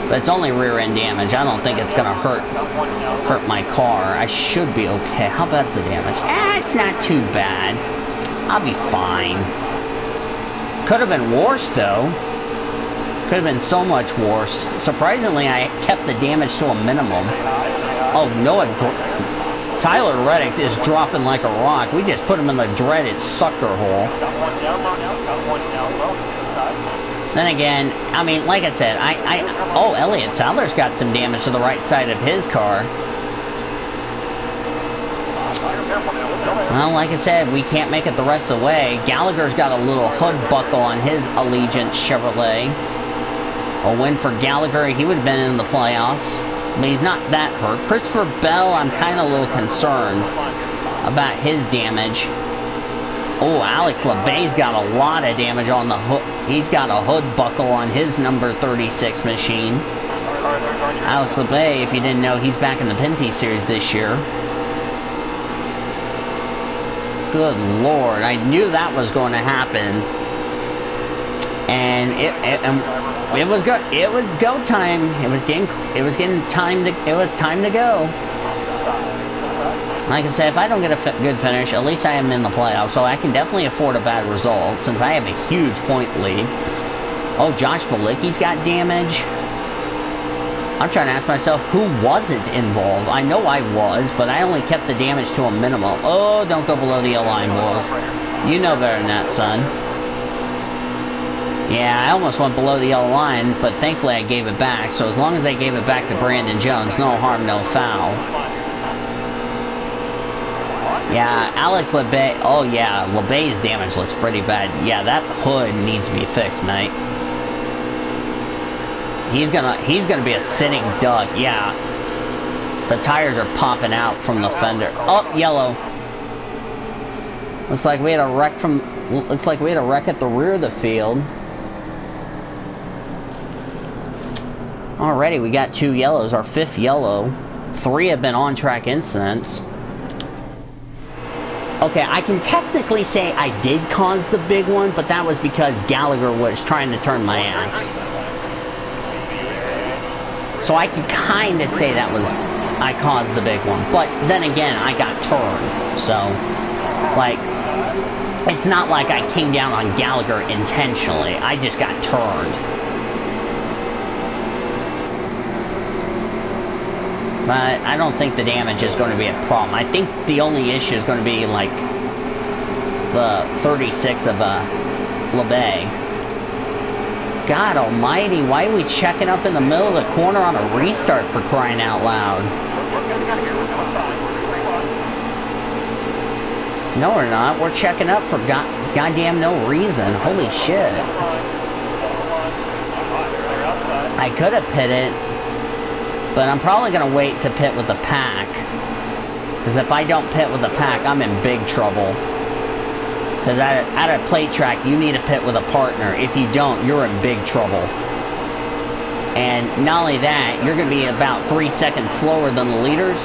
But it's only rear-end damage. I don't think it's going to hurt my car. I should be okay. How bad's the damage? It's not too bad. I'll be fine. Could have been worse, though. Could have been so much worse. Surprisingly, I kept the damage to a minimum. Oh, Tyler Reddick is dropping like a rock. We just put him in the dreaded sucker hole. Then again, I mean, like I said, oh, Elliott Sadler's got some damage to the right side of his car. Well, like I said, we can't make it the rest of the way. Gallagher's got a little hood buckle on his Allegiant Chevrolet. A win for Gallagher, he would have been in the playoffs. But he's not that hurt. Christopher Bell, I'm kind of a little concerned about his damage. Oh, Alex LeBay's got a lot of damage on the hood. He's got a hood buckle on his number 36 machine. Alex LeBay, if you didn't know, he's back in the Pinty Series this year. Good Lord, I knew that was going to happen. And it was go time. It was time to go. Like I said, if I don't get a good finish, at least I am in the playoffs, so I can definitely afford a bad result since I have a huge point lead. Oh, Josh Balicki's got damage. I'm trying to ask myself, who wasn't involved? I know I was, but I only kept the damage to a minimum. Oh, don't go below the yellow line, Bulls. You know better than that, son. Yeah, I almost went below the yellow line, but thankfully I gave it back. So as long as I gave it back to Brandon Jones, no harm, no foul. Yeah, Alex LeBay. Oh yeah, LeBay's damage looks pretty bad. Yeah, that hood needs to be fixed, mate. He's gonna be a sitting duck. Yeah, the tires are popping out from the fender. Oh, yellow. Looks like we had a wreck at the rear of the field. Alrighty, we got 2 yellows, our 5th yellow. 3 have been on-track incidents. Okay, I can technically say I did cause the big one, but that was because Gallagher was trying to turn my ass. So I can kind of say that was, I caused the big one. But then again, I got turned. So, like, it's not like I came down on Gallagher intentionally. I just got turned. But I don't think the damage is going to be a problem. I think the only issue is going to be like the 36 of LeBay. God almighty, why are we checking up in the middle of the corner on a restart, for crying out loud? No, we're not. We're checking up for goddamn no reason. Holy shit. I could have pitted, but I'm probably going to wait to pit with the pack. Because if I don't pit with the pack, I'm in big trouble. Because at a plate track, you need to pit with a partner. If you don't, you're in big trouble. And not only that, you're going to be about 3 seconds slower than the leaders.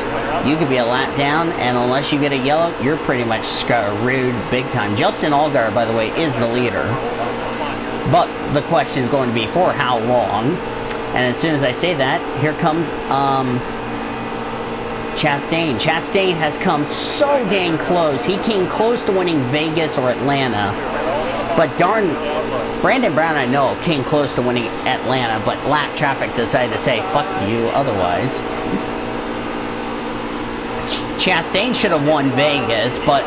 You could be a lap down, and unless you get a yellow, you're pretty much screwed big time. Justin Allgaier, by the way, is the leader. But the question is going to be for how long. And as soon as I say that, here comes Chastain. Chastain has come so dang close. He came close to winning Vegas or Atlanta. But darn, Brandon Brown, I know, came close to winning Atlanta, but lap traffic decided to say, fuck you, otherwise. Chastain should have won Vegas, but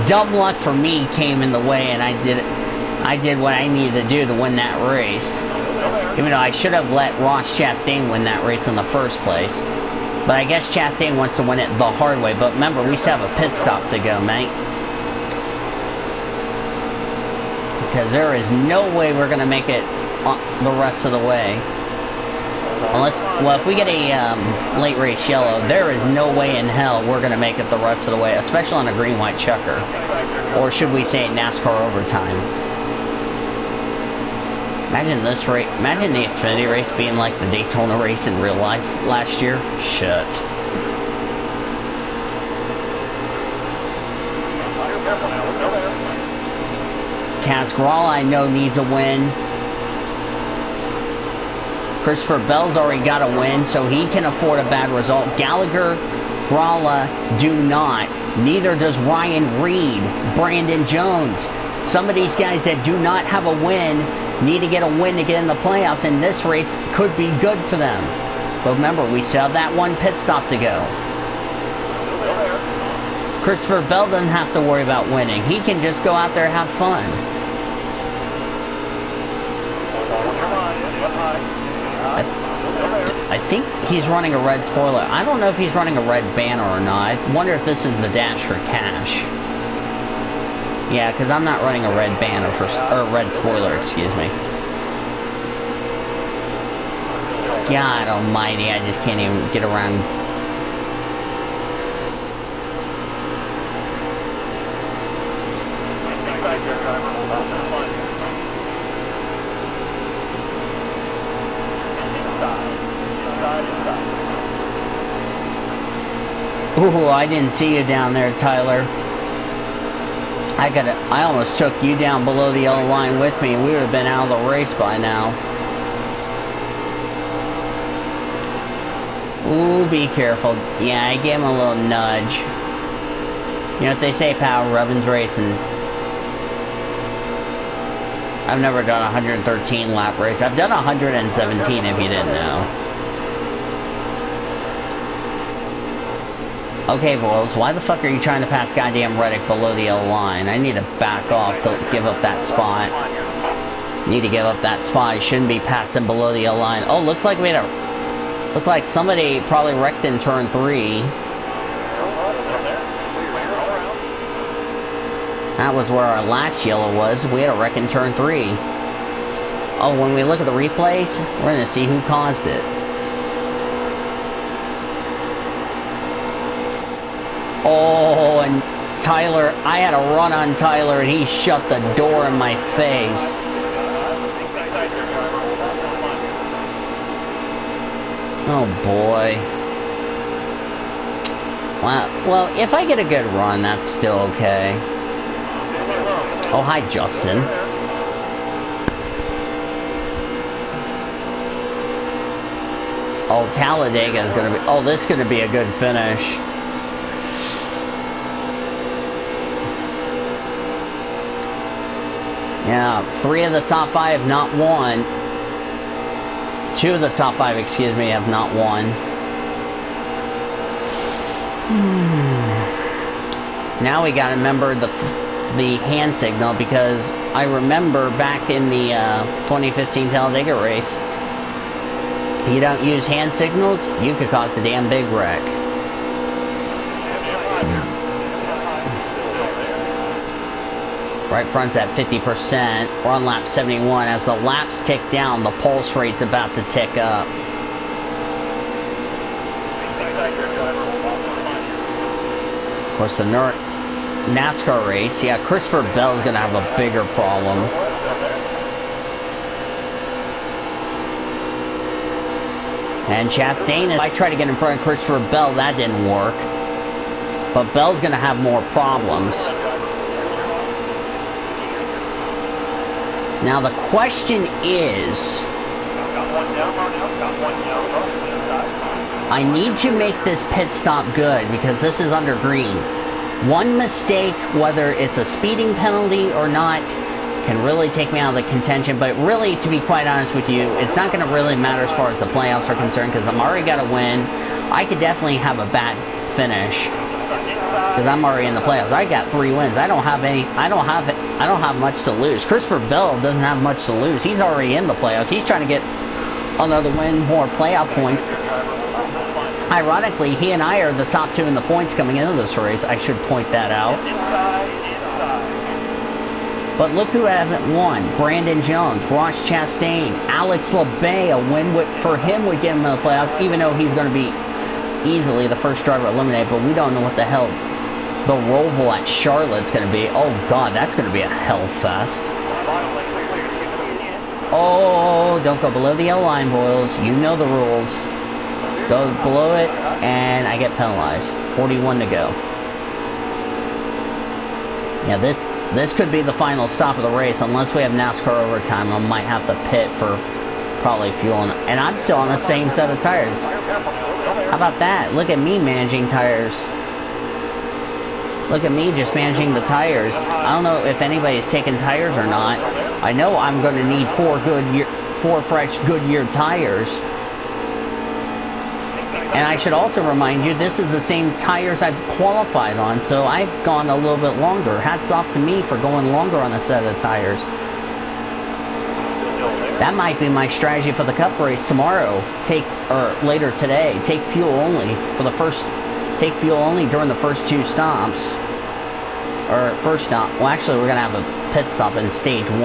dumb luck for me came in the way, and I did what I needed to do to win that race. Even though I should have let Ross Chastain win that race in the first place. But I guess Chastain wants to win it the hard way. But remember, we still have a pit stop to go, mate. Because there is no way we're going to make it the rest of the way. Unless, well, if we get a late race yellow, there is no way in hell we're going to make it the rest of the way. Especially on a green-white checker. Or should we say NASCAR overtime. Imagine this race. Imagine the Xfinity race being like the Daytona race in real life last year. Shit. Cascarala, I know, needs a win. Christopher Bell's already got a win, so he can afford a bad result. Gallagher, Gralla do not. Neither does Ryan Reed, Brandon Jones. Some of these guys that do not have a win need to get a win to get in the playoffs, and this race could be good for them. But remember, we still have that one pit stop to go. Christopher Bell doesn't have to worry about winning. He can just go out there and have fun. I think he's running a red spoiler. I don't know if he's running a red banner or not. I wonder if this is the dash for cash. Yeah, because I'm not running a red banner or red spoiler, excuse me. God almighty, I just can't even get around. Ooh, I didn't see you down there, Tyler. I almost took you down below the yellow line with me, and we would have been out of the race by now. Ooh, be careful. Yeah, I gave him a little nudge. You know what they say, pal, Revan's racing. I've never done a 113 lap race. I've done 117 if you didn't know. Okay, Boils, why the fuck are you trying to pass goddamn Reddick below the yellow line? I need to back off to give up that spot. Need to give up that spot. I shouldn't be passing below the yellow line. Oh, looks like we had a... Looks like somebody probably wrecked in turn 3. That was where our last yellow was. We had a wreck in turn 3. Oh, when we look at the replays, we're going to see who caused it. Oh, and Tyler, I had a run on Tyler and he shut the door in my face. Oh boy. Well, if I get a good run, that's still okay. Oh, hi, Justin. Oh, Talladega is going to be... Oh, this is going to be a good finish. Yeah, 3 of the top 5 have not won. 2 of the top 5, excuse me, have not won. Now we gotta remember the hand signal, because I remember back in the 2015 Talladega race, you don't use hand signals, you could cause a damn big wreck. Right front's at 50%. We're on lap 71. As the laps tick down, the pulse rate's about to tick up. Of course, the NASCAR race, yeah, Christopher Bell's going to have a bigger problem. And Chastain, I tried to get in front of Christopher Bell, that didn't work. But Bell's going to have more problems. Now the question is, I need to make this pit stop good because this is under green. One mistake, whether it's a speeding penalty or not, can really take me out of the contention. But really, to be quite honest with you, it's not going to really matter as far as the playoffs are concerned because I'm already got to win. I could definitely have a bad finish because I'm already in the playoffs. I got 3 wins. I don't have much to lose. Christopher Bell doesn't have much to lose. He's already in the playoffs. He's trying to get another win, more playoff points. Ironically, he and I are the top 2 in the points coming into this race. I should point that out. But look who hasn't won. Brandon Jones, Ross Chastain, Alex LeBay. A win for him would get him in the playoffs, even though he's going to be easily the first driver eliminated. But we don't know what the hell the Roval at Charlotte's going to be. Oh God, that's going to be a hell fest. Oh, don't go below the yellow line, Boils. You know the rules. Go below it, and I get penalized. 41 to go. Yeah, this could be the final stop of the race. Unless we have NASCAR overtime, I might have to pit for probably fuel. And I'm still on the same set of tires. How about that? Look at me managing tires. Look at me just managing the tires. I don't know if anybody's taking tires or not. I know I'm going to need 4 fresh Goodyear tires. And I should also remind you, this is the same tires I've qualified on, so I've gone a little bit longer. Hats off to me for going longer on a set of tires. That might be my strategy for the Cup race tomorrow. Or later today. Take fuel only for the first. Take fuel only during the first 2 stops. Or first stop. Well, actually, we're gonna have a pit stop in stage 1.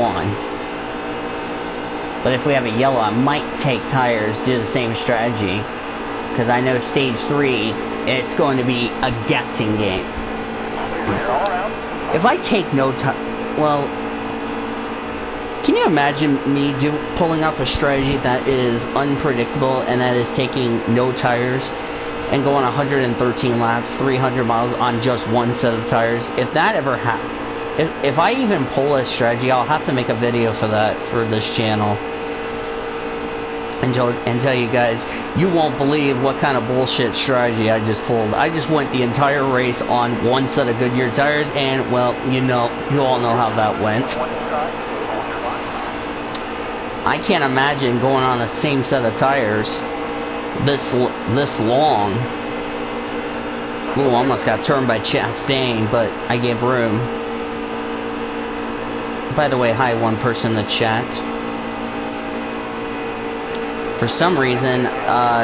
But if we have a yellow, I might take tires, do the same strategy. Because I know stage 3, it's going to be a guessing game. If I take no tire, well, can you imagine me pulling off a strategy that is unpredictable and that is taking no tires and going 113 laps, 300 miles on just one set of tires? If that ever happens, if I even pull a strategy, I'll have to make a video for that for this channel and tell you guys, you won't believe what kind of bullshit strategy I just pulled. I just went the entire race on one set of Goodyear tires, and well, you all know how that went. I can't imagine going on the same set of tires this long. Ooh, almost got turned by Chastain, but I gave room. By the way, hi one person in the chat. For some reason,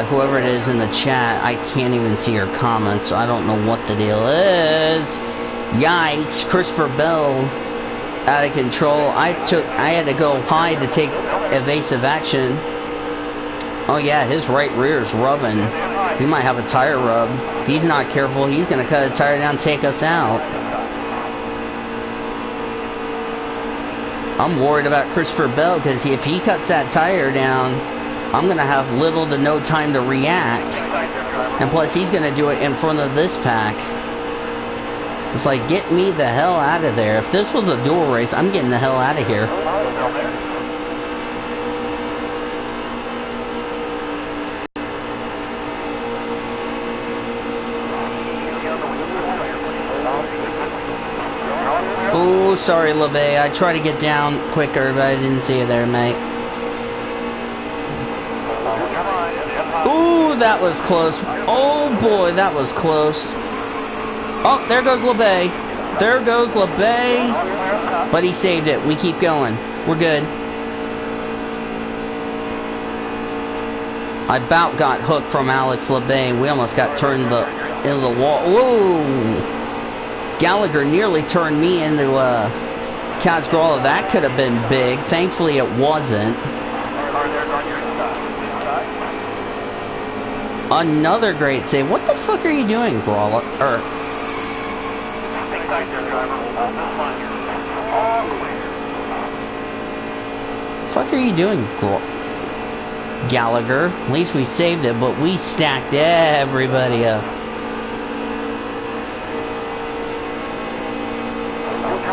whoever it is in the chat, I can't even see your comments, so I don't know what the deal is. Yikes, Christopher Bell, out of control. I had to go high to take evasive action. Oh yeah, his right rear is rubbing. He might have a tire rub. If he's not careful, he's gonna cut a tire down and take us out. I'm worried about Christopher Bell, because if he cuts that tire down, I'm going to have little to no time to react. And plus, he's going to do it in front of this pack. It's like, get me the hell out of there. If this was a dual race, I'm getting the hell out of here. Oh, sorry, LeBay. I tried to get down quicker, but I didn't see you there, mate. Ooh, that was close. Oh boy, that was close. Oh, there goes LeBay. There goes LeBay. But he saved it. We keep going. We're good. I about got hooked from Alex LeBay. We almost got turned into the wall. Whoa! Gallagher nearly turned me into Kaz Gralla. That could have been big. Thankfully, it wasn't. Another great save. What the fuck are you doing, Gralla? Fuck are you doing, Gallagher? At least we saved it, but we stacked everybody up.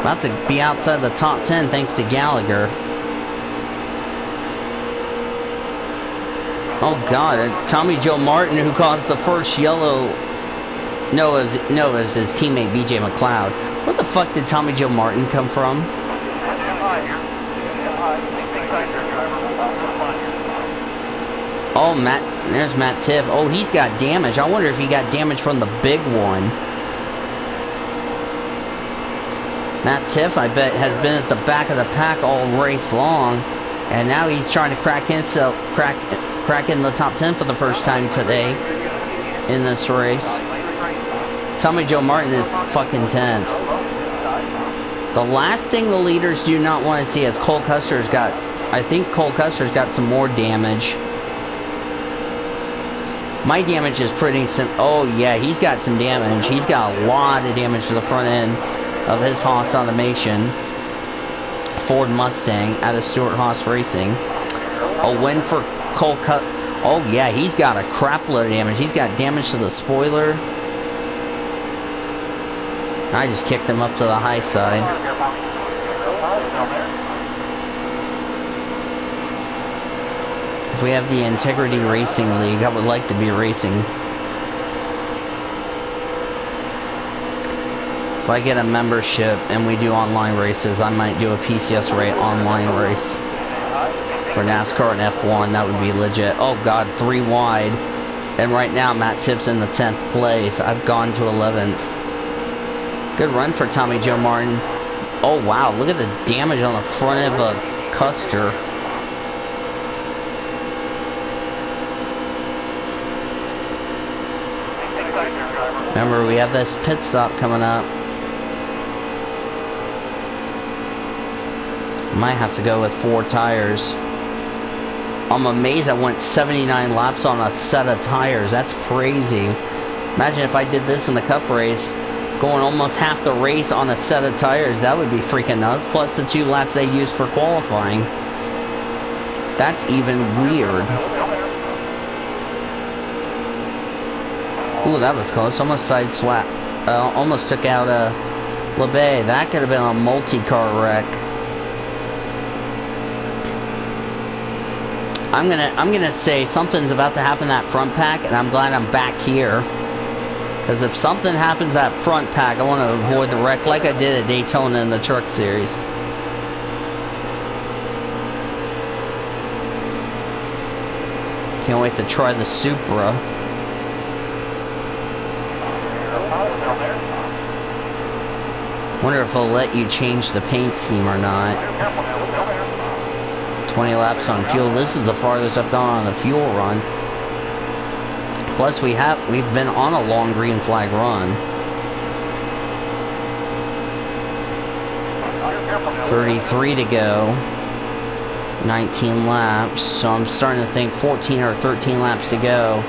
About to be outside the top 10 thanks to Gallagher. Oh god, Tommy Joe Martin, who caused the first yellow. No, it was his teammate BJ McLeod. Where the fuck did Tommy Joe Martin come from? Oh, there's Matt Tiff. Oh, he's got damage. I wonder if he got damage from the big one. Matt Tiff, I bet, has been at the back of the pack all race long, and now he's trying to crack in the top 10 for the first time today in this race. Tommy Joe Martin is fucking 10th. The last thing the leaders do not want to see is Cole Custer's got, I think Cole Custer's got some more damage. My damage is pretty simple. Oh yeah, he's got some damage. He's got a lot of damage to the front end of his Haas Automation Ford Mustang out of Stuart Haas Racing. A win for Cole Cut. Oh yeah, he's got a crap load of damage. He's got damage to the spoiler. I just kicked him up to the high side. If we have the Integrity Racing League, I would like to be racing. If I get a membership and we do online races, I might do a PCS online race for NASCAR and F1. That would be legit. Oh god, 3 wide. And right now, Matt Tiff's in the 10th place. I've gone to 11th. Good run for Tommy Joe Martin. Oh, wow. Look at the damage on the front of a Custer. Remember, we have this pit stop coming up. Might have to go with 4 tires. I'm amazed I went 79 laps on a set of tires. That's crazy. Imagine if I did this in the Cup race, going almost half the race on a set of tires. That would be freaking nuts. Plus the 2 laps they used for qualifying. That's even weird. Ooh, that was close. Almost side swap. Almost took out LeBay. That could have been a multi-car wreck. I'm gonna say something's about to happen that front pack, and I'm glad I'm back here. Because if something happens that front pack, I want to avoid the wreck like I did at Daytona in the Truck Series. Can't wait to try the Supra. Wonder if they'll let you change the paint scheme or not. 20 laps on fuel. This is the farthest I've gone on a fuel run. Plus we've been on a long green flag run. 33 to go. 19 laps. So I'm starting to think 14 or 13 laps to go.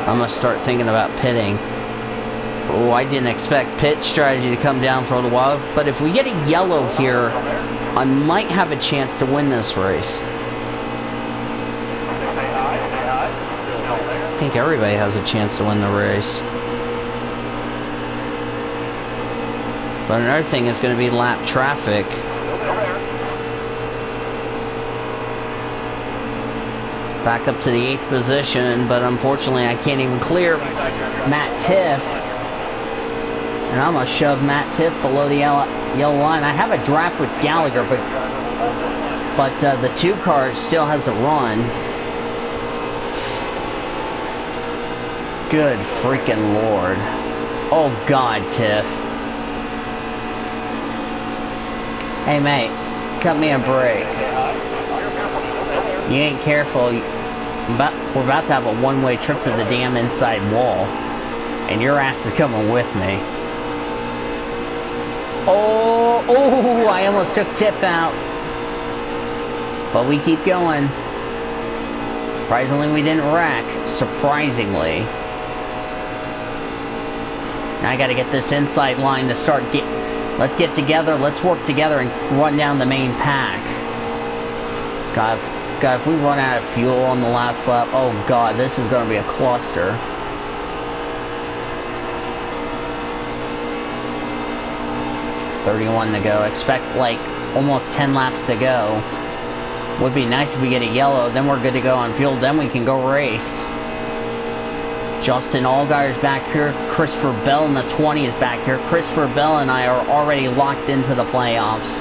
I'm gonna start thinking about pitting. Oh, I didn't expect pit strategy to come down for a little while, but if we get a yellow here, I might have a chance to win this race. I think everybody has a chance to win the race. But another thing is going to be lap traffic. Back up to the 8th position, but unfortunately I can't even clear Matt Tiff. And I'm going to shove Matt Tiff below the yellow line. I have a draft with Gallagher, but the 2 car still has a run. Good freaking Lord. Oh God, Tiff. Hey mate, cut me a break. You ain't careful. We're about to have a one-way trip to the damn inside wall. And your ass is coming with me. Oh, I almost took Tiff out. But we keep going. Surprisingly, we didn't wreck. Surprisingly. Now I gotta get this inside line to start let's get together, let's work together and run down the main pack. God, if we run out of fuel on the last lap, oh God, this is gonna be a cluster. $31 to go. Expect like almost 10 laps to go. Would be nice if we get a yellow, then we're good to go on fuel, then we can go race. Justin Allgaier's back here. Christopher Bell in the 20 is back here. Christopher Bell and I are already locked into the playoffs.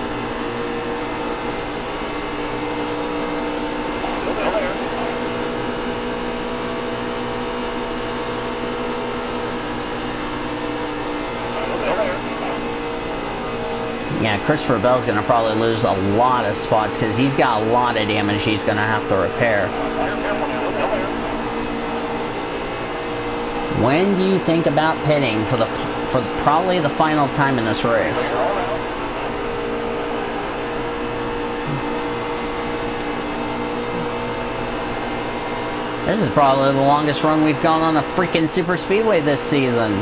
Yeah, Christopher Bell's going to probably lose a lot of spots because he's got a lot of damage he's going to have to repair. When do you think about pitting for probably the final time in this race? This is probably the longest run we've gone on a freaking super speedway this season.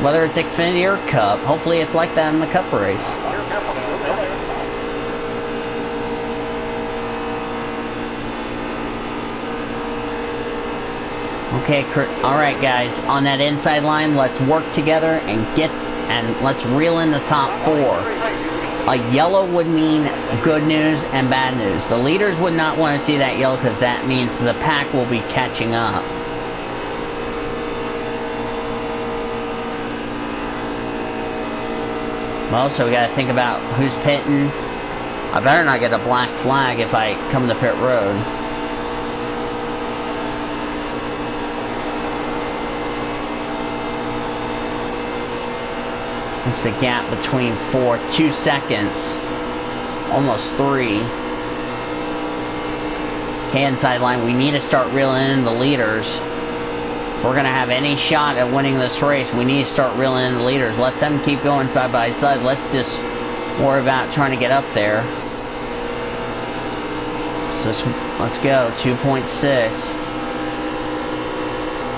Whether it's Xfinity or Cup. Hopefully it's like that in the Cup race. Okay, alright guys, on that inside line, let's work together and let's reel in the top 4. A yellow would mean good news and bad news. The leaders would not want to see that yellow because that means the pack will be catching up. Also, we gotta think about who's pitting. I better not get a black flag if I come to pit road. It's the gap between 2 seconds. Almost 3. Okay, inside line, we need to start reeling in the leaders. If we're going to have any shot at winning this race, we need to start reeling in the leaders. Let them keep going side by side. Let's just worry about trying to get up there. So let's go. 2.6.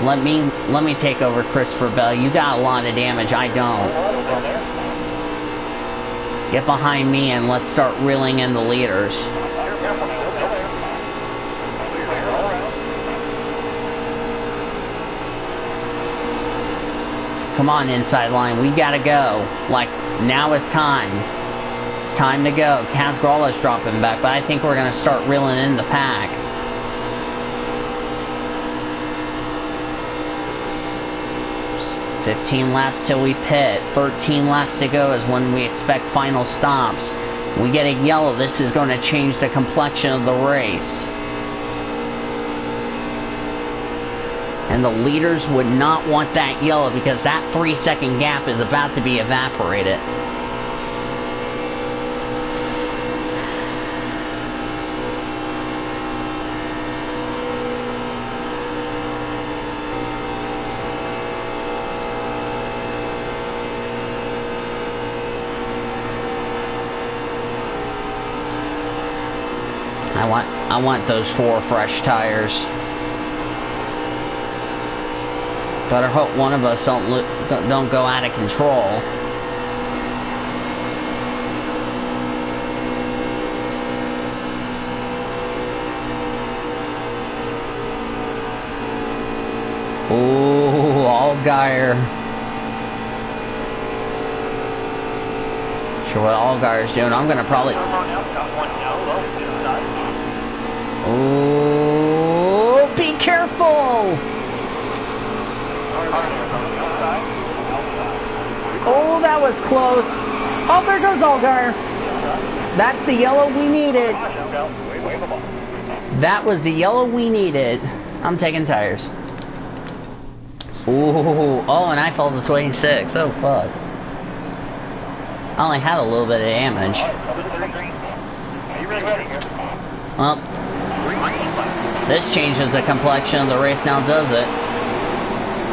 Let me take over Christopher Bell. You got a lot of damage. I don't. Get behind me and let's start reeling in the leaders. Come on, inside line. We gotta go. Like, now is time. It's time to go. Kaz Grala's dropping back, but I think we're gonna start reeling in the pack. Just 15 laps till we pit. 13 laps to go is when we expect final stops. We get a yellow. This is going to change the complexion of the race. And the leaders would not want that yellow because that 3-second gap is about to be evaporated. I want those 4 fresh tires. Better hope one of us don't go out of control. Ooh, Allgaier. Sure what Allgaier's doing. I'm gonna probably. Ooh, be careful! Oh, that was close. Oh, there goes Allgaier. That's the yellow we needed. That was the yellow we needed. I'm taking tires. Ooh, oh, and I fell to 26. Oh, fuck. I only had a little bit of damage. Well, this changes the complexion of the race now, does it?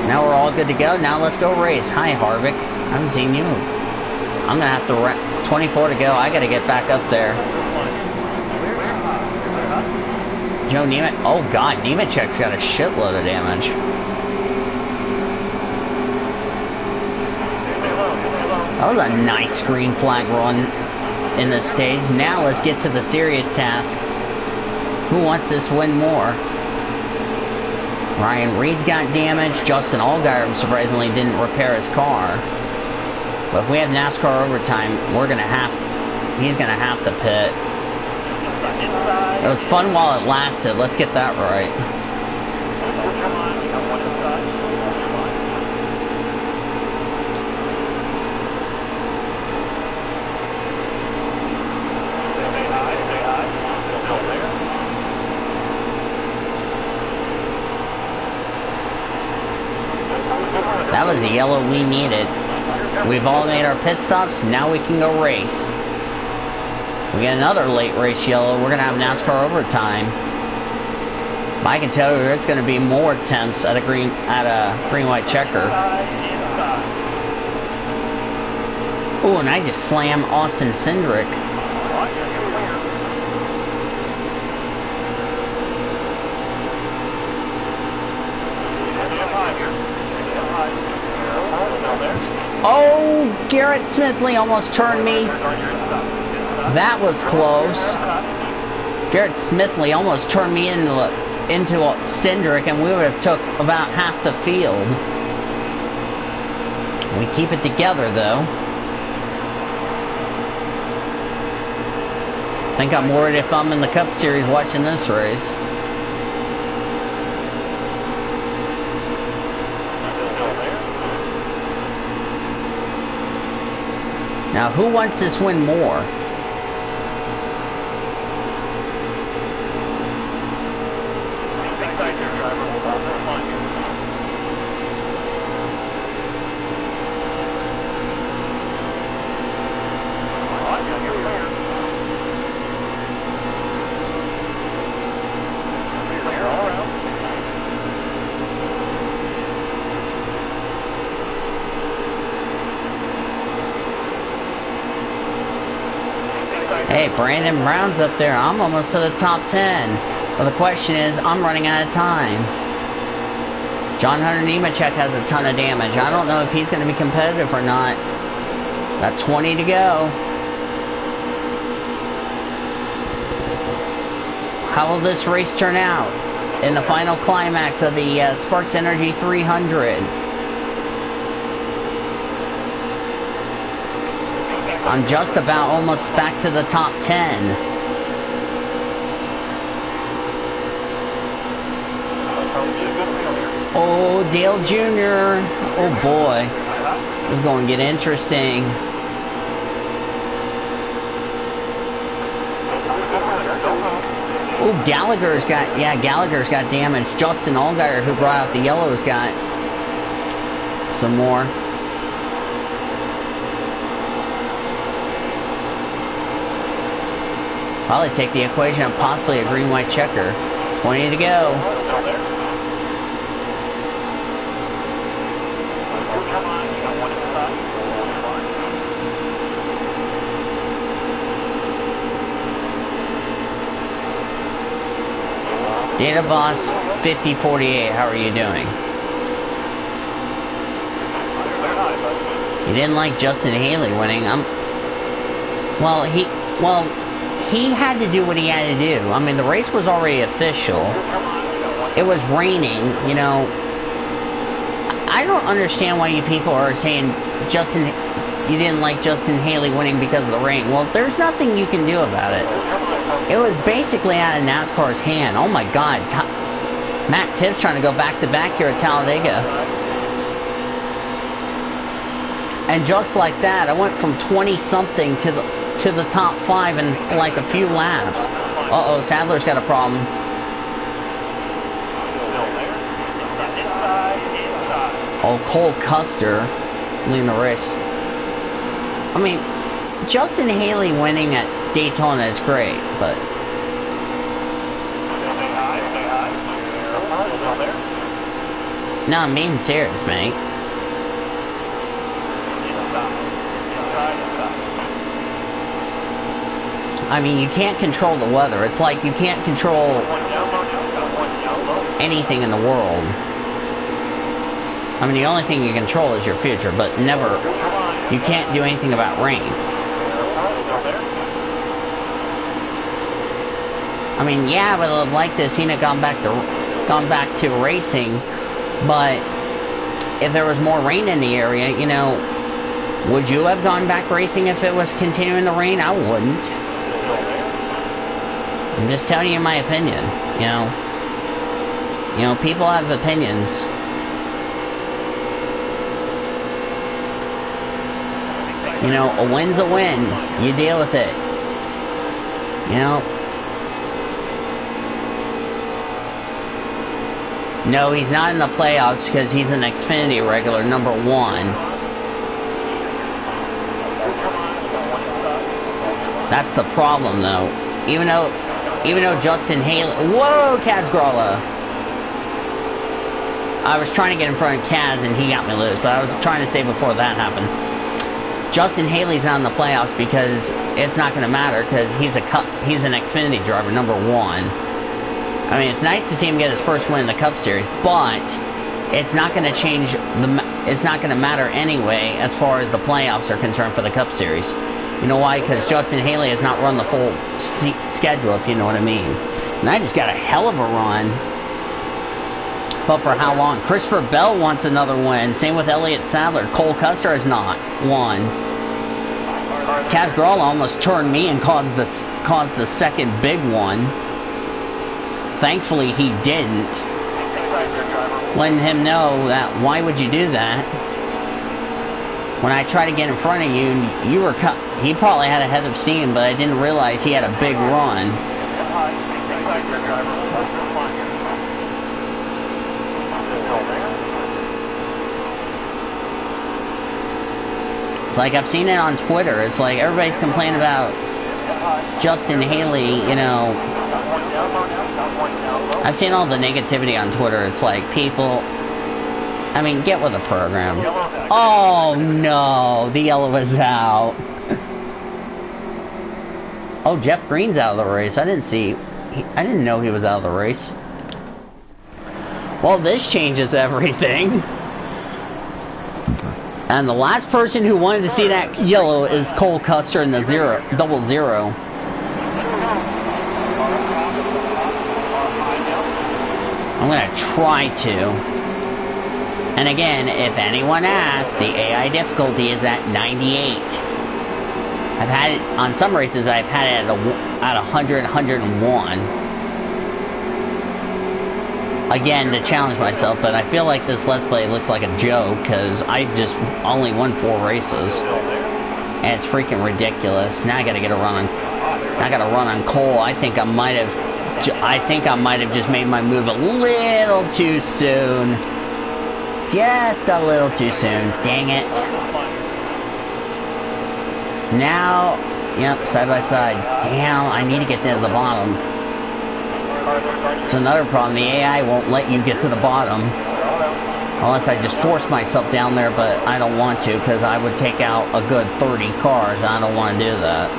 Now we're all good to go. Now let's go race. Hi, Harvick. I haven't seen you. I'm gonna have to 24 to go. I gotta get back up there. Joe Nemec. Oh God, Nemechek's got a shitload of damage. That was a nice green flag run in this stage. Now let's get to the serious task. Who wants this win more? Ryan Reed's got damage. Justin Allgaier surprisingly didn't repair his car. But if we have NASCAR overtime, he's gonna have to pit. It was fun while it lasted. Let's get that right. That was the yellow we needed. We've all made our pit stops, now we can go race. We get another late race yellow, we're going to have NASCAR overtime. But I can tell you it's going to be more attempts at a green-white checker. Ooh, and I just slammed Austin Cindric. Oh, Garrett Smithley almost turned me. That was close. Garrett Smithley almost turned me into Cindric, and we would have took about half the field. We keep it together, though. I think I'm worried if I'm in the Cup Series watching this race. Now, who wants this win more? Hey, Brandon Brown's up there. I'm almost to the top 10. Well, the question is, I'm running out of time. John Hunter Nemechek has a ton of damage. I don't know if he's going to be competitive or not. Got 20 to go. How will this race turn out in the final climax of the Sparks Energy 300? I'm just about almost back to the top 10. Oh, Dale Jr. Oh boy. This is going to get interesting. Oh, Gallagher's got damage. Justin Allgaier, who brought out the yellows, got some more. Probably take the equation of possibly a green-white checker. 20 to go. Data Boss 5048, how are you doing? You didn't like Justin Haley winning. Well, he had to do what he had to do. I mean, the race was already official. It was raining, you know. I don't understand why you people are saying you didn't like Justin Haley winning because of the rain. Well, there's nothing you can do about it. It was basically out of NASCAR's hand. Oh my God. Matt Tiff's trying to go back-to-back here at Talladega. And just like that, I went from 20-something to the top 5 in like a few laps. Uh-oh, Sadler's got a problem. Oh, Cole Custer leading the race. I mean, Justin Haley winning at Daytona is great, but... No, I'm being serious, mate. I mean, you can't control the weather. It's like you can't control anything in the world. I mean, the only thing you control is your future, but never... You can't do anything about rain. I mean, yeah, I would have liked to have seen it gone back to racing, but if there was more rain in the area, you know, would you have gone back racing if it was continuing to rain? I wouldn't. I'm just telling you my opinion, you know. You know, people have opinions. You know, a win's a win. You deal with it. You know. No, he's not in the playoffs because he's an Xfinity regular, number 1. That's the problem, though. Even though Justin Haley... Whoa, Kaz Gralla! I was trying to get in front of Kaz and he got me loose, but I was trying to say before that happened. Justin Haley's not in the playoffs because it's not going to matter because he's an Xfinity driver, number 1. I mean, it's nice to see him get his first win in the Cup Series, but it's not going to change it's not going to matter anyway as far as the playoffs are concerned for the Cup Series. You know why? Because Justin Haley has not run the full schedule, if you know what I mean. And I just got a hell of a run. But for how long? Christopher Bell wants another win. Same with Elliott Sadler. Cole Custer has not won. Kaz Gralla almost turned me and caused the second big one. Thankfully, he didn't. Letting him know that, why would you do that? When I tried to get in front of you, you were he probably had a head of steam, but I didn't realize he had a big run. It's like I've seen it on Twitter. It's like everybody's complaining about Justin Haley, you know. I've seen all the negativity on Twitter. It's like people... I mean, get with the program. Oh, no. The yellow is out. Oh, Jeff Green's out of the race. I didn't know he was out of the race. Well, this changes everything. And the last person who wanted to see that yellow is Cole Custer in the 0, 0. I'm gonna try to. And again, if anyone asks, the AI difficulty is at 98. I've had it, on some races, I've had it at 100, 101. Again, to challenge myself, but I feel like this Let's Play looks like a joke, because I just only won 4 races. And it's freaking ridiculous. Now I gotta get a run on, I gotta run on Cole. I think I might have just made my move a little too soon. Just a little too soon. Dang it. Now, yep, side by side. Damn, I need to get to the bottom. It's another problem. The AI won't let you get to the bottom. Unless I just force myself down there, but I don't want to, because I would take out a good 30 cars. I don't want to do that.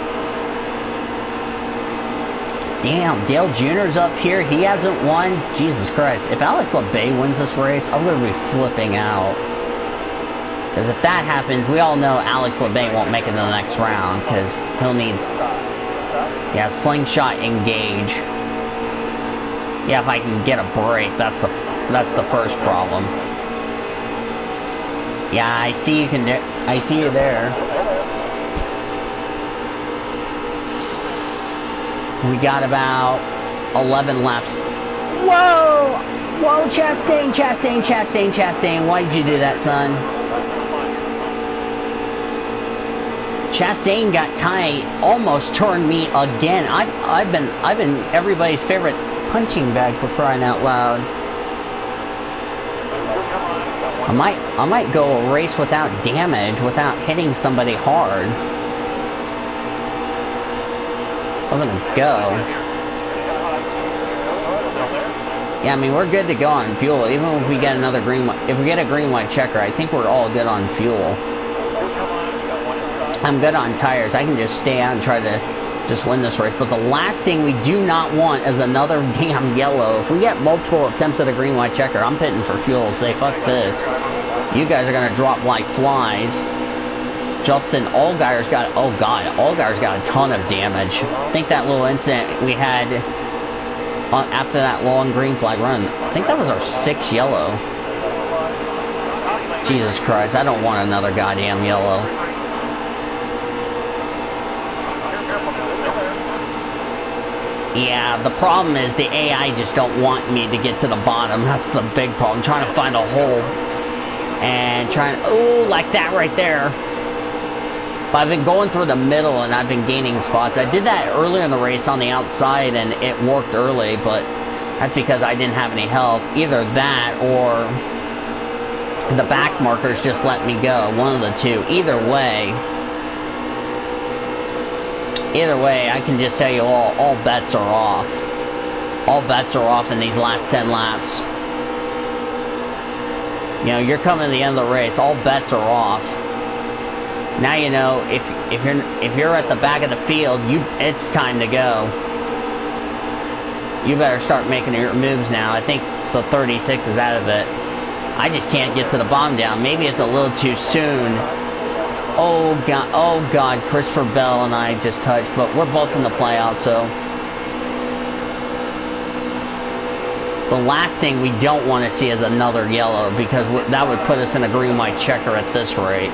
Damn, Dale Jr.'s up here. He hasn't won. Jesus Christ. If Alex LeBay wins this race, I'm going to be flipping out. Because if that happens, we all know Alex LeBay won't make it to the next round. Because he'll need... Yeah, slingshot engage. Yeah, if I can get a break, that's the first problem. Yeah, I see you can... I see you there. We got about 11 laps. Whoa! Whoa, Chastain, Chastain, Chastain, Chastain. Why did you do that, son? Chastain got tight, almost turned me again. I've been everybody's favorite punching bag, for crying out loud. I might go a race without damage, without hitting somebody hard. I'm gonna go. Yeah, I mean, we're good to go on fuel. Even if we get another if we get a green-white checker, I think we're all good on fuel. I'm good on tires. I can just stay out and try to just win this race. But the last thing we do not want is another damn yellow. If we get multiple attempts at a green-white checker, I'm pitting for fuel. Say, fuck this. You guys are gonna drop like flies. Justin Allgaier's got, oh god, Allgaier's got a ton of damage. I think that little incident we had after that long green flag run, I think that was our 6th yellow. Jesus Christ, I don't want another goddamn yellow. Yeah, the problem is the AI just don't want me to get to the bottom. That's the big problem. I'm trying to find a hole. And trying, oh, like that right there. But I've been going through the middle and I've been gaining spots. I did that earlier in the race on the outside and it worked early, but that's because I didn't have any help. Either that or the back markers just let me go. One of the two. Either way, I can just tell you all bets are off. All bets are off in these last 10 laps. You know, you're coming to the end of the race. All bets are off. Now you know if you're at the back of the field, it's time to go. You better start making your moves now. I think the 36 is out of it. I just can't get to the bomb down. Maybe it's a little too soon. Oh god, Christopher Bell and I just touched, but we're both in the playoffs, so the last thing we don't want to see is another yellow, because that would put us in a green-white checker at this rate.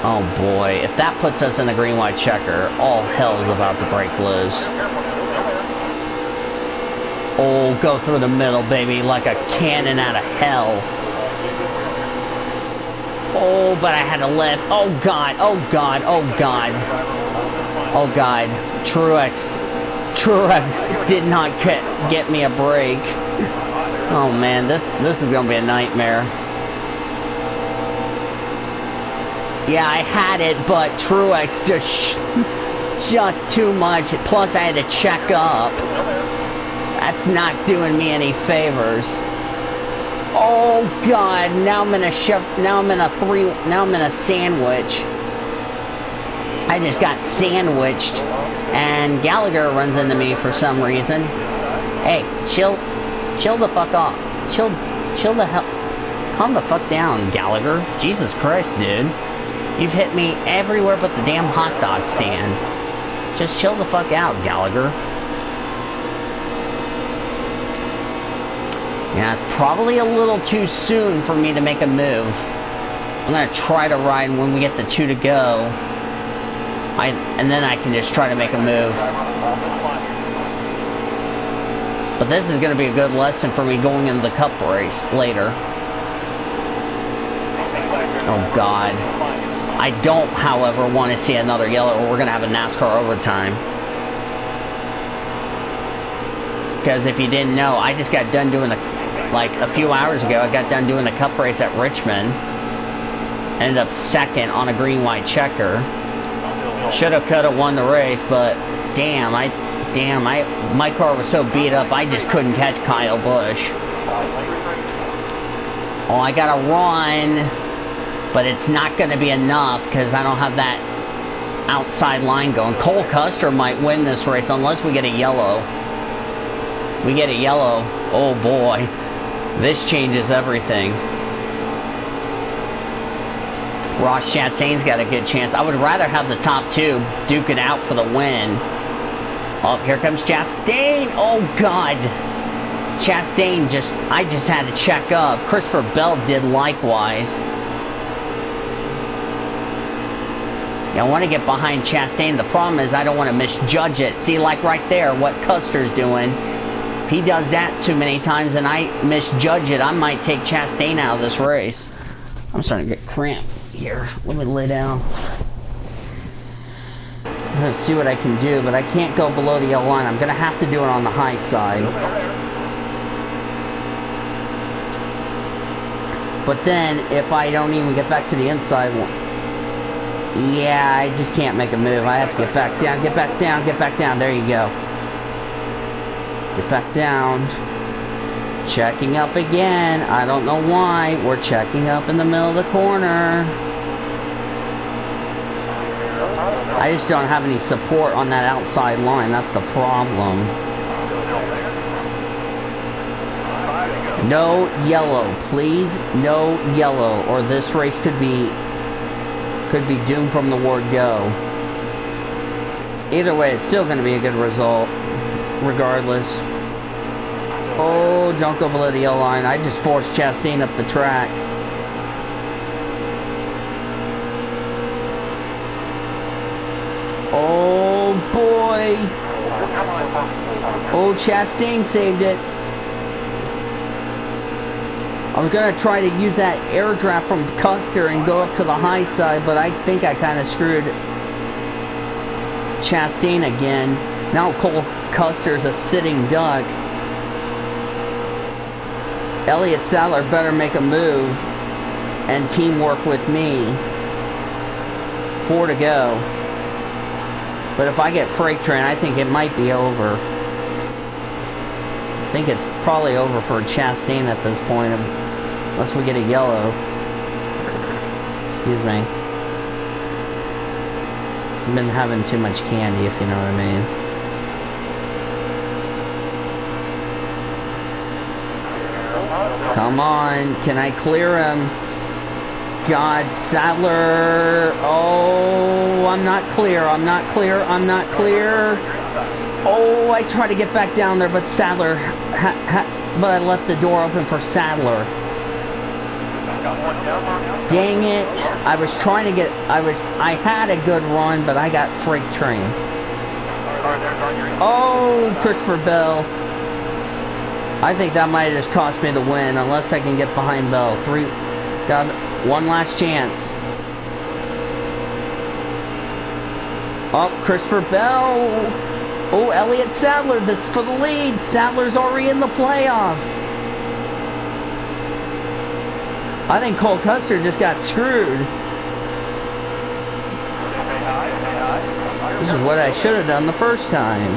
Oh boy, if that puts us in a green-white checker, all hell is about to break loose. Oh, go through the middle, baby, like a cannon out of hell. Oh, but I had to lift. Oh god, oh god, oh god. Oh god, Truex did not get me a break. Oh man, this is gonna be a nightmare. Yeah, I had it, but Truex just too much. Plus, I had to check up. That's not doing me any favors. Oh god! Now I'm in a sandwich. I just got sandwiched, and Gallagher runs into me for some reason. Hey, chill the fuck off. Chill the hell. Calm the fuck down, Gallagher. Jesus Christ, dude. You've hit me everywhere but the damn hot dog stand. Just chill the fuck out, Gallagher. Yeah, it's probably a little too soon for me to make a move. I'm gonna try to ride when we get the 2 to go. And then I can just try to make a move. But this is gonna be a good lesson for me going into the cup race later. Oh God. I don't, however, want to see another yellow, or we're gonna have a NASCAR overtime. Because if you didn't know, I just got done doing like a few hours ago, I got done doing the cup race at Richmond. Ended up second on a green-white checker. Shoulda, coulda won the race, but damn, my car was so beat up, I just couldn't catch Kyle Busch. Oh, I gotta run, but it's not gonna be enough because I don't have that outside line going. Cole Custer might win this race unless we get a yellow. We get a yellow. Oh boy, this changes everything. Ross Chastain's got a good chance. I would rather have the top 2 duke it out for the win. Oh, here comes Chastain. Oh God, Chastain I just had to check up. Christopher Bell did likewise. Yeah, I want to get behind Chastain. The problem is I don't want to misjudge it. See, like right there, what Custer's doing. If he does that too many times and I misjudge it, I might take Chastain out of this race. I'm starting to get cramped here. Let me lay down. I'm going to see what I can do, but I can't go below the yellow line. I'm going to have to do it on the high side. But then, if I don't even get back to the inside one, yeah, I just can't make a move. I have to get back down, get back down, get back down. There you go. Get back down. Checking up again. I don't know why. We're checking up in the middle of the corner. I just don't have any support on that outside line. That's the problem. No yellow, please. No yellow, or this race could be doomed from the word go. Either way, it's still going to be a good result, regardless. Oh, don't go below the yellow line. I just forced Chastain up the track. Oh boy. Oh, Chastain saved it. I was going to try to use that air draft from Custer and go up to the high side, but I think I kind of screwed Chastain again. Now Cole Custer's a sitting duck. Elliott Sadler better make a move and teamwork with me. 4 to go. But if I get freight train, I think it might be over. I think it's probably over for Chastain at this point, unless we get a yellow. Excuse me. I've been having too much candy, if you know what I mean. Come on, can I clear him? God, Sadler. Oh, I'm not clear. I'm not clear. I'm not clear. Oh, I tried to get back down there, but Sadler, but I left the door open for Sadler. Dang it. I was trying to get, I had a good run, but I got freight train. Oh, Christopher Bell. I think that might have just cost me the win, unless I can get behind Bell. Got one last chance. Oh, Christopher Bell. Oh, Elliott Sadler, this is for the lead. Sadler's already in the playoffs. I think Cole Custer just got screwed. This is what I should have done the first time.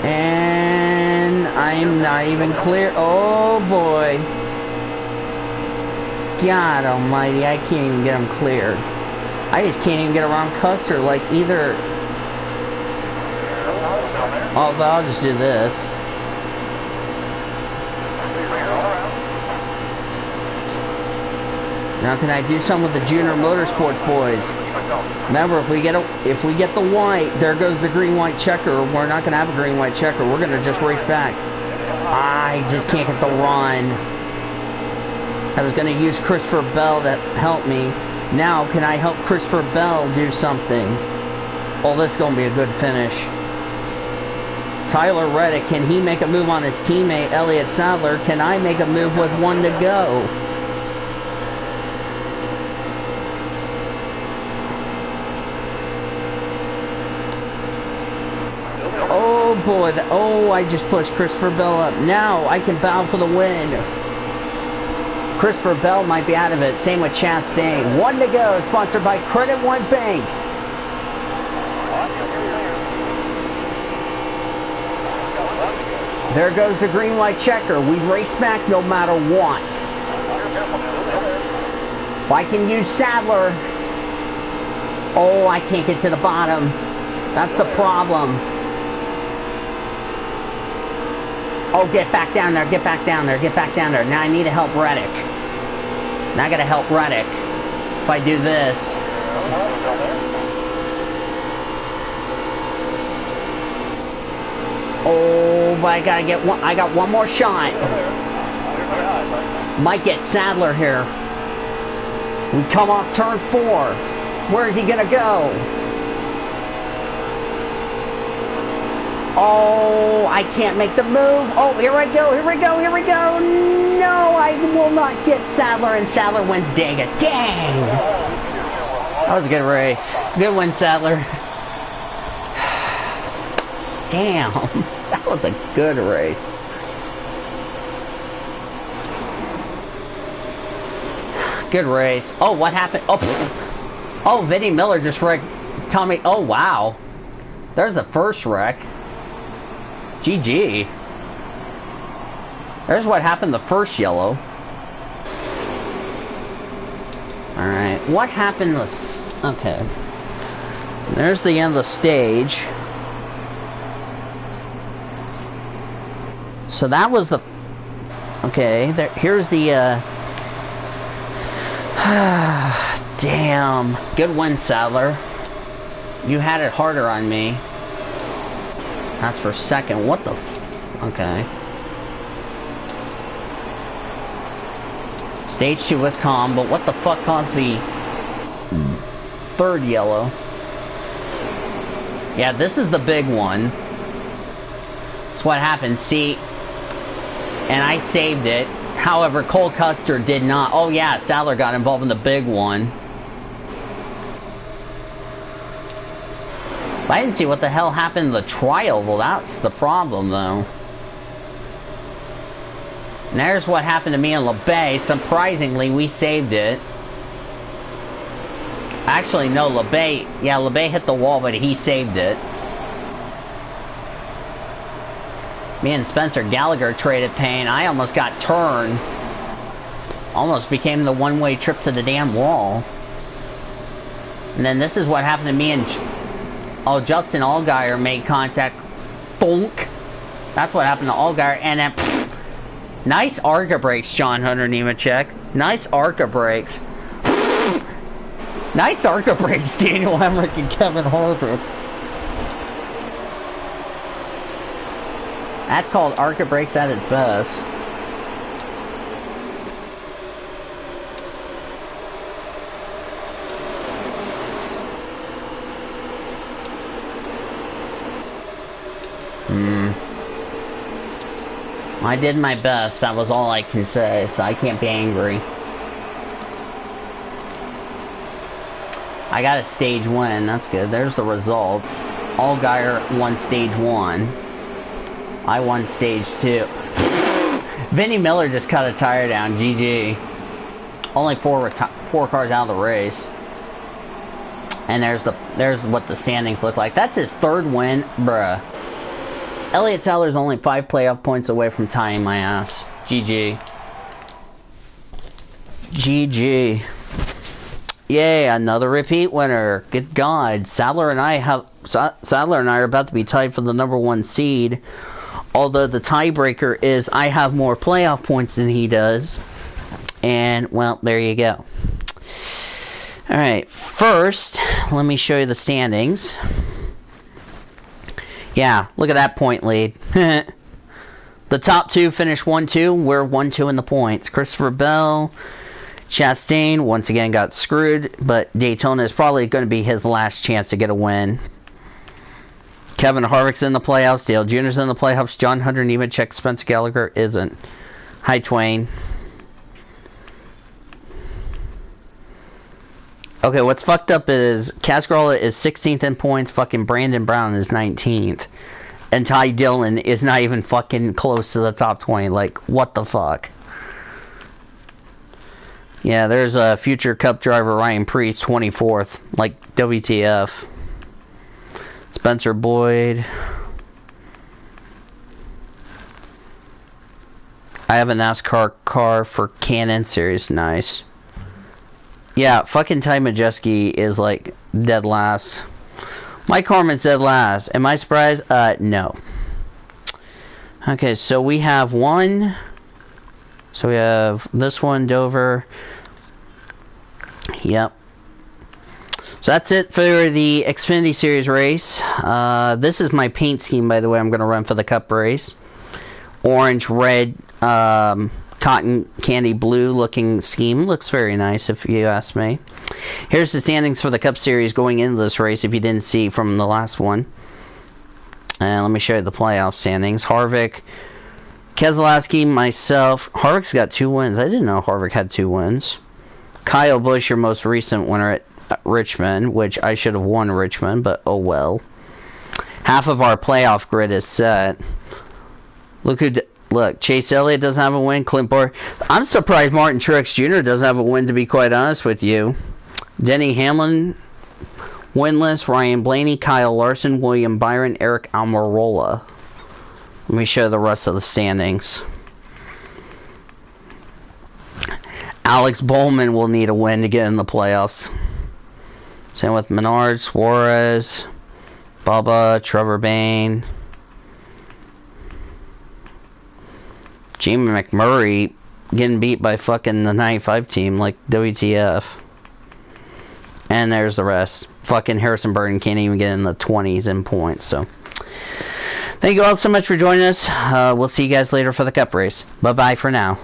And I'm not even clear. Oh boy. God almighty, I can't even get him cleared. I just can't even get around Custer, like either... Oh, but I'll just do this. Now can I do something with the Junior Motorsports boys? Remember, if we get the white, there goes the green-white checker. We're not gonna have a green-white checker. We're gonna just race back. I just can't get the run. I was gonna use Christopher Bell to help me. Now, can I help Christopher Bell do something? Oh, this is gonna be a good finish. Tyler Reddick, can he make a move on his teammate Elliott Sadler? Can I make a move with 1 to go? Oh boy, I just pushed Christopher Bell up. Now I can battle for the win. Christopher Bell might be out of it. Same with Chastain. 1 to go, sponsored by Credit One Bank. There goes the green-white checker. We race back no matter what. If I can use Sadler. Oh, I can't get to the bottom. That's the problem. Oh, get back down there, get back down there, get back down there. Now I need to help Reddick. Now I gotta help Reddick. If I do this. Oh, but I gotta get one. I got one more shot. Might get Sadler here. We come off turn 4. Where is he gonna go? Oh, I can't make the move. Oh, here I go, here we go, here we go. No, I will not get Sadler, and Sadler wins Dega. Dang! That was a good race. Good win, Sadler. Damn, that was a good race. Good race. Oh, what happened? Oh, Vinnie Miller just wrecked Tommy. Oh, wow. There's the first wreck. GG. There's what happened the first yellow. Alright, what happened this... Okay. There's the end of the stage. So that was the... Okay, there, here's the... Damn. Good win, Sadler. You had it harder on me. That's for second. What the... Okay. Stage 2 was calm, but what the fuck caused the third yellow? Yeah, this is the big one. That's what happened. See, and I saved it. However, Cole Custer did not. Oh yeah, Sadler got involved in the big one. I didn't see what the hell happened in the trial. Well, that's the problem, though. And there's what happened to me in LeBay. Surprisingly, we saved it. Actually, no, LeBay... Yeah, LeBay hit the wall, but he saved it. Me and Spencer Gallagher traded pain. I almost got turned. Almost became the one-way trip to the damn wall. And then this is what happened to me and... Oh, Justin Allgaier made contact. Thunk. That's what happened to Allgaier. And then... Pfft, nice ARCA brakes, John Hunter Nemechek. Nice ARCA brakes. Nice ARCA brakes, Daniel Hemrick and Kevin Harvick. That's called ARCA brakes at its best. I did my best, that was all I can say, so I can't be angry. I got a stage win, that's good. There's the results. Allgaier won stage 1. I won stage 2. Vinnie Miller just cut a tire down, GG. Only 4 cars out of the race. And there's what the standings look like. That's his third win, bruh. Elliott Sadler's only 5 playoff points away from tying my ass. GG. GG. Yay, another repeat winner. Good God. Sadler and I are about to be tied for the #1 seed. Although the tiebreaker is I have more playoff points than he does. And, well, there you go. Alright, first, let me show you the standings. Yeah, look at that point lead. The top two finished 1-2. We're 1-2 in the points. Christopher Bell, Chastain once again got screwed, but Daytona is probably going to be his last chance to get a win. Kevin Harvick's in the playoffs. Dale Jr.'s in the playoffs. John Hunter Nemechek, Spencer Gallagher isn't. Hi, Twain. Okay, what's fucked up is Cascarilla is 16th in points. Fucking Brandon Brown is 19th. And Ty Dillon is not even fucking close to the top 20. Like, what the fuck? Yeah, there's a future Cup driver, Ryan Preece, 24th. Like, WTF. Spencer Boyd. I have a NASCAR car for Canon Series. Nice. Yeah, fucking Ty Majeski is, like, dead last. Mike Harmon's dead last. Am I surprised? No. Okay, so we have one. So we have this one, Dover. Yep. So that's it for the Xfinity Series race. This is my paint scheme, by the way, I'm going to run for the Cup race. Orange, red, cotton candy blue looking scheme. Looks very nice if you ask me. Here's the standings for the Cup Series going into this race if you didn't see from the last one. And let me show you the playoff standings. Harvick, Keselowski, myself. Harvick's got 2 wins. I didn't know Harvick had 2 wins. Kyle Busch, your most recent winner at Richmond, which I should have won Richmond, but oh well. Half of our playoff grid is set. Look, Chase Elliott doesn't have a win. Clint Bowyer. I'm surprised Martin Truex Jr. doesn't have a win, to be quite honest with you. Denny Hamlin, winless. Ryan Blaney, Kyle Larson, William Byron, Eric Almirola. Let me show the rest of the standings. Alex Bowman will need a win to get in the playoffs. Same with Menard, Suarez, Bubba, Trevor Bayne. Jamie McMurray getting beat by fucking the 95 team, like WTF. And there's the rest. Fucking Harrison Burton can't even get in the 20s in points, so. Thank you all so much for joining us. We'll see you guys later for the Cup race. Bye-bye for now.